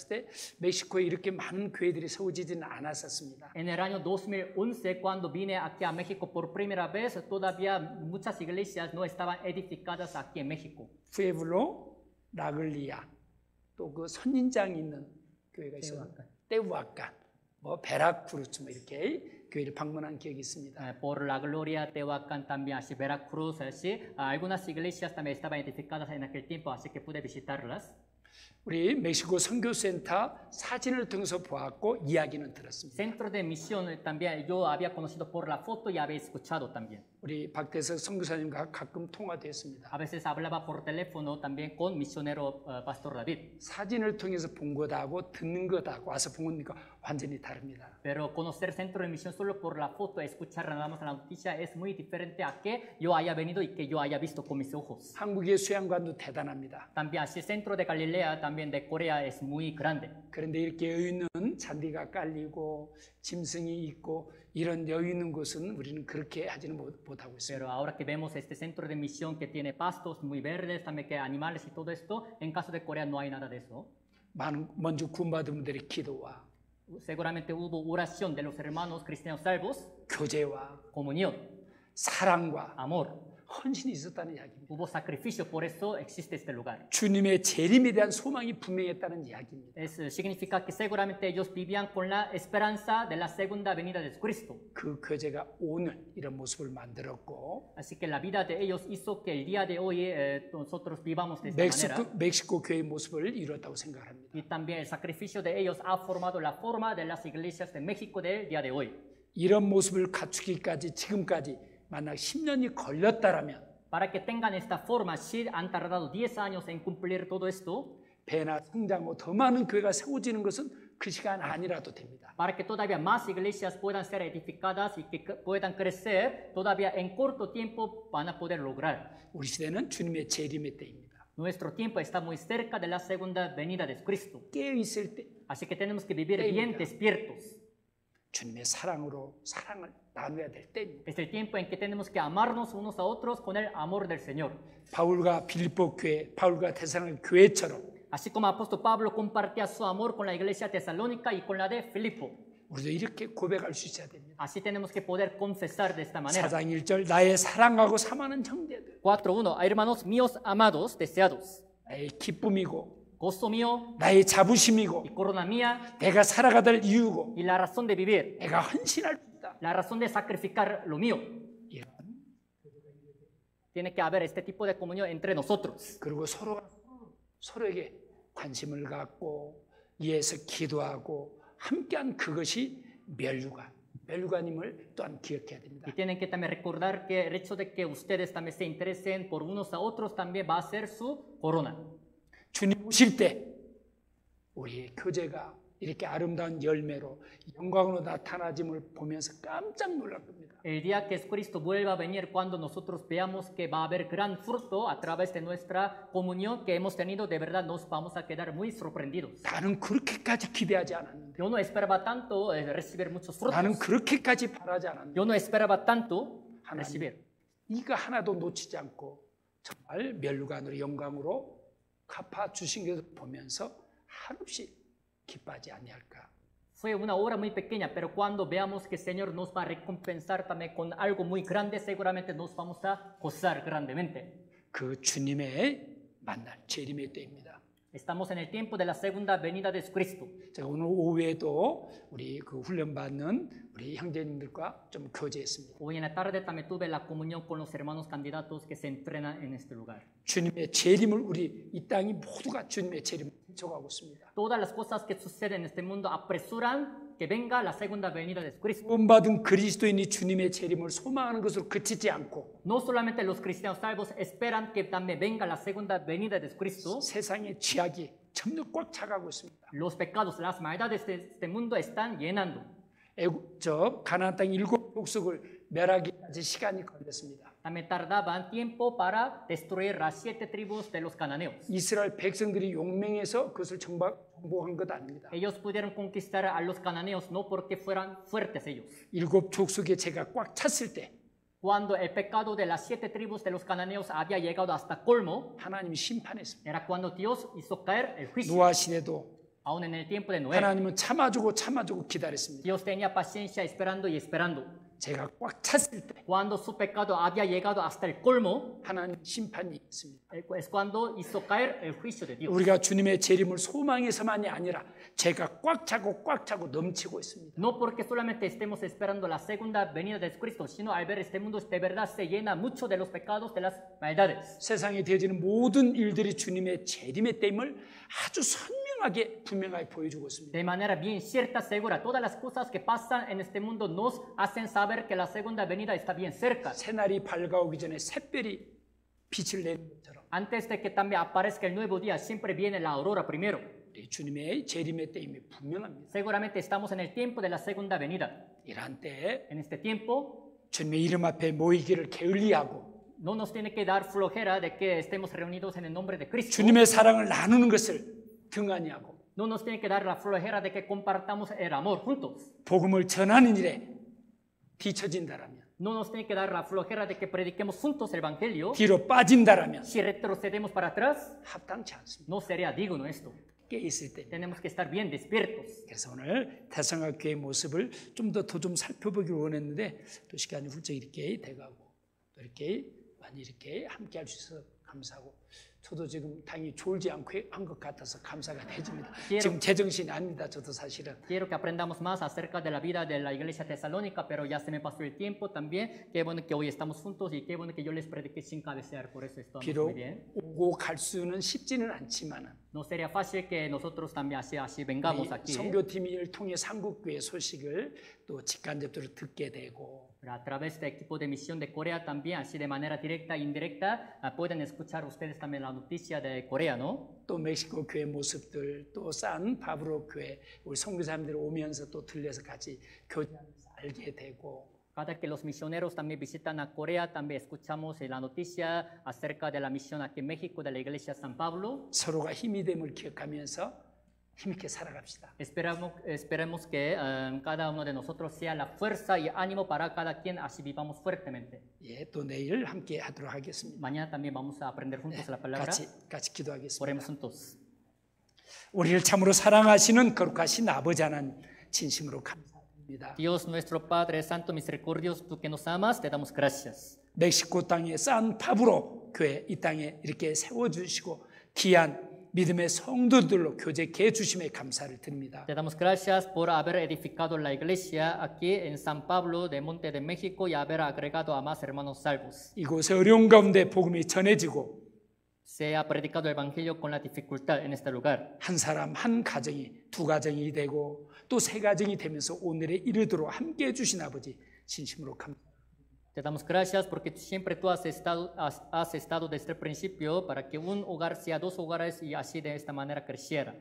때 멕시코에 이렇게 많은 교회들이 세워지지는 않았었습니다. En el año 2011, cuando vine aquí a México por primera vez, todavía muchas iglesias no estaban edificadas aquí en México. 푸에블로, 라글리아, 또 그 선인장이 있는 교회가 있어요. 테우아칸, 뭐 베라크루스 뭐 이렇게 교회를 방문한 기억이 있습니다. Por la Gloria, Tehuacán también, así Veracruz, así. Algunas iglesias también estaban edificadas en aquel tiempo, así que pude visitarlas. 우리 멕시코 선교센터 사진을 통해서 보았고 이야기는 들었습니다. Centro de misión también yo había conocido por la foto y había escuchado también. 우리 박대석 선교사님과 가끔 통화됐습니다. A veces hablaba por teléfono también con misionero Pastor David. 사진을 통해서 본 것하고 듣는 것하고 와서 본 거니까 완전히 다릅니다. Pero conocer centro de misión solo por la foto, escuchar nada más la noticia es muy diferente a que yo haya venido y que yo haya visto con mis ojos. 한국의 수양관도 대단합니다. También así el centro de Galilea, también de Corea es muy grande. 그런데 이렇게 여유 있는 잔디가 깔리고 짐승이 있고 이런 여유 있는 곳은 우리는 그렇게 하지는 못하고 있습니다. Pero ahora que vemos este centro de misión que tiene pastos muy verdes, también que animales y todo esto, en caso de Corea no hay nada de eso. 먼저 구원받은 분들의 기도와 Seguramente hubo oración de los hermanos cristianos salvos, 교제와 comunión, 사랑과 amor, 헌신이 있었다는 이야기입니다. Hubo sacrificio, por eso existe este lugar. 주님의 재림에 대한 소망이 분명했다는 이야기입니다. Significa que seguramente ellos vivían con la esperanza de la segunda venida de Cristo. 그 교제가 오늘 이런 모습을 만들었고, Así que la vida de ellos hizo que el día de hoy nosotros vivamos de esta manera. 멕시코 교회의 모습을 이뤘다고 생각합니다. Y también el sacrificio de ellos ha formado la forma de las iglesias de México del día de hoy. 이런 모습을 갖추기까지 지금까지 만약 10년이 걸렸다라면 Para que tengan esta forma, si han tardado 10 años en cumplir todo esto, 배나 성장하고 더 많은 교회가 세워지는 것은 그 시간 아니라도 됩니다. para que todavía más iglesias puedan ser edificadas y que puedan crecer, todavía en corto tiempo van a poder lograr. 우리 시대는 주님의 재림의 때입니다. Nuestro tiempo está muy cerca de la segunda venida de Cristo. 깨어 있을 때 Así que tenemos que vivir bien despiertos. 주님의 사랑으로 사랑을 나눠야 될 때입니다. Es el tiempo en que tenemos que amarnos unos a otros con el amor del Señor. 바울과 빌립보 교회, 바울과 대사로니가 교회처럼 Así como el apóstol Pablo compartía su amor con la iglesia tesalónica y con la de Filipo. 우리도 이렇게 고백할 수 있어야 됩니다. Así tenemos que poder confesar de esta manera. 4장 1절 나의 사랑하고 사모하는 형제들 4:1 Hermanos míos amados, deseados, 나의 기쁨이고 gozo mío 나의 자부심이고 y corona mía 내가 살아가야 될 이유고 y la razón de vivir, 내가 헌신할 수 있다. la razón de sacrificar lo mío. 이런. Tiene que haber este tipo de comunión entre nosotros. 그리고 서로에게 관심을 갖고 이해해서 기도하고 함께한 그것이 멸류관임을 또한 기억해야 됩니다. Y tienen que también recordar que el hecho de que ustedes también se interesen por unos a otros también va a ser su corona. 주님 오실 때 우리의 교제가 이렇게 아름다운 열매로 영광으로 나타나짐을 보면서 깜짝 놀랄 겁니다. El día que Cristo vuelva a venir, cuando nosotros veamos que va a haber gran fruto a través de nuestra comunión que hemos tenido, de verdad nos vamos a quedar muy sorprendidos. 나는 그렇게까지 기대하지 않았는데. Yo no esperaba tanto recibir muchos frutos. 나는 그렇게까지 바라지 않았는데. Yo no esperaba tanto 하나님, recibir. 이거 하나도 놓치지 않고 정말 멸류관으로 영광으로 갚아 주신 것을 보면서 한없이 기뻐하지 아니할까. Fue una obra muy pequeña, pero cuando veamos que el Señor nos va a recompensar también con algo muy grande, seguramente nos vamos a gozar grandemente. 그 주님의 만날 재림의 때입니다. Estamos en el tiempo de la segunda venida de Cristo. 제가 오늘 오후에도 우리 그 훈련 받는 우리 형제님들과 좀 교제했습니다. Hoy en la tarde también tuve la comunión con los hermanos candidatos que se entrenan en este lugar. 주님의 재림을 우리 이 땅이 모두가 주님의 재림을 쫓아가고 있습니다. Todas las cosas que suceden en este mundo apresuran que venga la segunda venida de Cristo. 구원받은 그리스도인이 주님의 재림을 소망하는 것으로 그치지 않고 No solamente los cristianos salvos esperan que también venga la segunda venida de Cristo. 세상의 죄악이 점점 꽉 차가고 있습니다. Los pecados, las maldades de este mundo están llenando. 가나안 땅 7 족속을 멸하기까지 시간이 걸렸습니다. También tardaban tiempo para destruir las 7 tribus de los cananeos. 이스라엘 백성들이 용맹해서 그것을 정복한 것 아닙니다. Ellos pudieron conquistar a los cananeos no porque fueran fuertes ellos. 7 족속의 죄가 꽉 찼을 때 Cuando el pecado de las 7 tribus de los cananeos había llegado hasta colmo, 하나님이 심판했습니다. era cuando Dios hizo caer el juicio. 노아 시대도 Aún en el tiempo de Noé, 하나님은 참아주고 기다렸습니다. Dios tenía paciencia esperando y esperando. 죄가 꽉 찼을 때 Cuando su pecado había llegado hasta el colmo, 하나님 심판이 있습니다. es cuando hizo caer el juicio de Dios. 우리가 주님의 재림을 소망해서만이 아니라 죄가 꽉 차고 넘치고 있습니다. No porque solamente estemos esperando la segunda venida de Cristo, sino al ver este mundo de verdad se llena mucho de los pecados, de las maldades. 세상에 되어지는 모든 일들이 주님의 재림의 때임을 아주 분명하게 보여주고 있습니다. De manera bien cierta, segura, todas las cosas que pasan en este mundo nos hacen saber que la segunda venida está bien cerca. 새날이 밝아오기 전에 샛별이 빛을 내는 것처럼 Antes de que también aparezca el nuevo día, siempre viene la aurora primero. 주님의 재림의 때임이 분명합니다. Seguramente estamos en el tiempo de la segunda venida. 이러한 때 En este tiempo, 주님의 이름 앞에 모이기를 게을리하고 no nos tiene que dar flojera de que estemos reunidos en el nombre de Cristo. 주님의 사랑을 나누는 것을 등한히 하고 No nos tiene que dar la flojera de que compartamos el amor juntos. 복음을 전하는 일에 뒤처진다라면 No nos tiene que dar la flojera de que prediquemos juntos el Evangelio. 뒤로 빠진다라면 Si retrocedemos para atrás, 합당치 않습니다. no sería digno esto. 깨 있을 때. Tenemos que estar bien despiertos. 그래서 오늘 대성학교의 모습을 좀 더 살펴보기를 원했는데 또 시간이 훌쩍 이렇게 돼가고 또 이렇게 많이 이렇게 함께 할 수 있어서 감사하고 저도 지금 당연히 졸지 않고 한 것 같아서 감사가 되집니다. 지금 제정신이 아닙니다. 저도 사실은. Quiero que aprendamos más acerca de la vida de la iglesia tesalónica, pero ya se me pasó el tiempo también. Qué bueno que hoy estamos juntos y qué bueno que yo les prediqué sin cabecear, por eso estamos muy 비록 bien. 오고 갈 수는 쉽지는 않지만 No sería fácil que nosotros también así vengamos aquí. 선교팀을 통해 삼국교회 소식을 또 직간접적으로 듣게 되고 Pero a través del equipo de misión de Corea también, así de manera directa e indirecta, pueden escuchar ustedes también la noticia de Corea, ¿no? 또 멕시코 교회 모습들, 또 산 파브로 교회 우리 선교사님들이 오면서 또 들려서 같이 교제하면서 알게 되고 Cada que los misioneros también visitan a Corea, también escuchamos la noticia acerca de la misión aquí en México de la iglesia San Pablo. 서로가 힘이 됨을 기억하면서 힘있게 살아갑시다. Esperemos que cada uno de nosotros sea la fuerza y ánimo para cada quien, así vivamos fuertemente. 예, 또 내일 함께 하도록 하겠습니다. Mañana también vamos a aprender juntos la palabra. 같이 기도하겠습니다. Oremos juntos. 우리를 참으로 사랑하시는 거룩하신 아버지 하나님 진심으로 감사드립니다. Dios nuestro Padre Santo, misericordioso, tú que nos amas, te damos gracias. 멕시코 땅의 산 파브로 교회 이 땅에 이렇게 세워주시고 귀한 믿음의 성도들로 교제케 해주심에 감사를 드립니다. Te damos gracias por haber edificado la iglesia aquí en San Pablo de Monte de México y haber agregado a más hermanos salvos. 이곳에 어려운 가운데 복음이 전해지고 Se ha predicado el evangelio con la dificultad en este lugar. 한 사람 한 가정이 두 가정이 되고 또 세 가정이 되면서 오늘에 이르도록 함께 해주신 아버지 진심으로 감사합니다. Te damos gracias porque siempre tú has estado desde el principio para que un hogar sea dos hogares y así de esta manera creciera.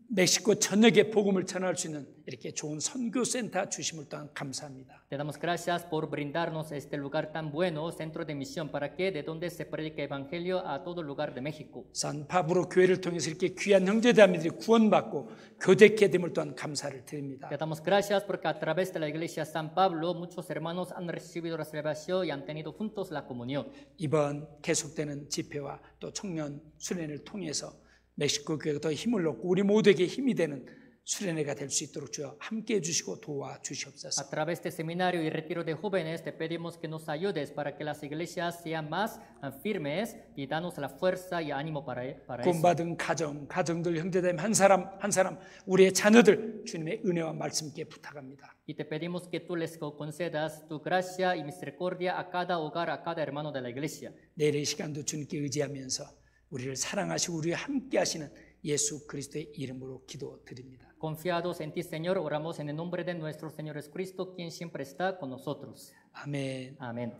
멕시코 전역에 복음을 전할 수 있는 이렇게 좋은 선교센터 주심을 또한 감사합니다. Te damos gracias por brindarnos este lugar tan bueno, centro de misión, para que de donde se predique evangelio a todo lugar de México. 산파브로 교회를 통해서 이렇게 귀한 형제자매들이 구원받고 교제케 됨을 또한 감사를 드립니다. Te damos gracias porque a través de la iglesia San Pablo muchos hermanos han recibido la salvación y han tenido juntos la comunión. 이번 계속되는 집회와 또 청년 수련회를 통해서 멕시코 교회가 더 힘을 얻고 우리 모두에게 힘이 되는 수련회가 될 수 있도록 주여 함께해 주시고 도와주시옵소서. A través de seminario y retiro de jóvenes te pedimos que nos ayudes para que las iglesias sean más firmes y danos la fuerza y ánimo para eso. 구원받은 가정들 형제자매 한 사람 우리의 자녀들 주님의 은혜와 말씀께 부탁합니다. Y te pedimos que tú les concedas tu gracia y misericordia a cada hogar, a cada hermano de la iglesia. 내일의 시간도 주님께 의지하면서 우리를 사랑하시고 우리와 함께 하시는 예수 그리스도의 이름으로 기도드립니다. Confiados en ti, Señor, oramos en el nombre de nuestro Señor Jesucristo, quien siempre está con nosotros. 아멘. Amén.